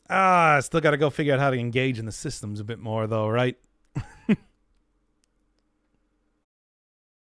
Speaker 1: Still got to go figure out how to engage in the systems a bit more, though, right?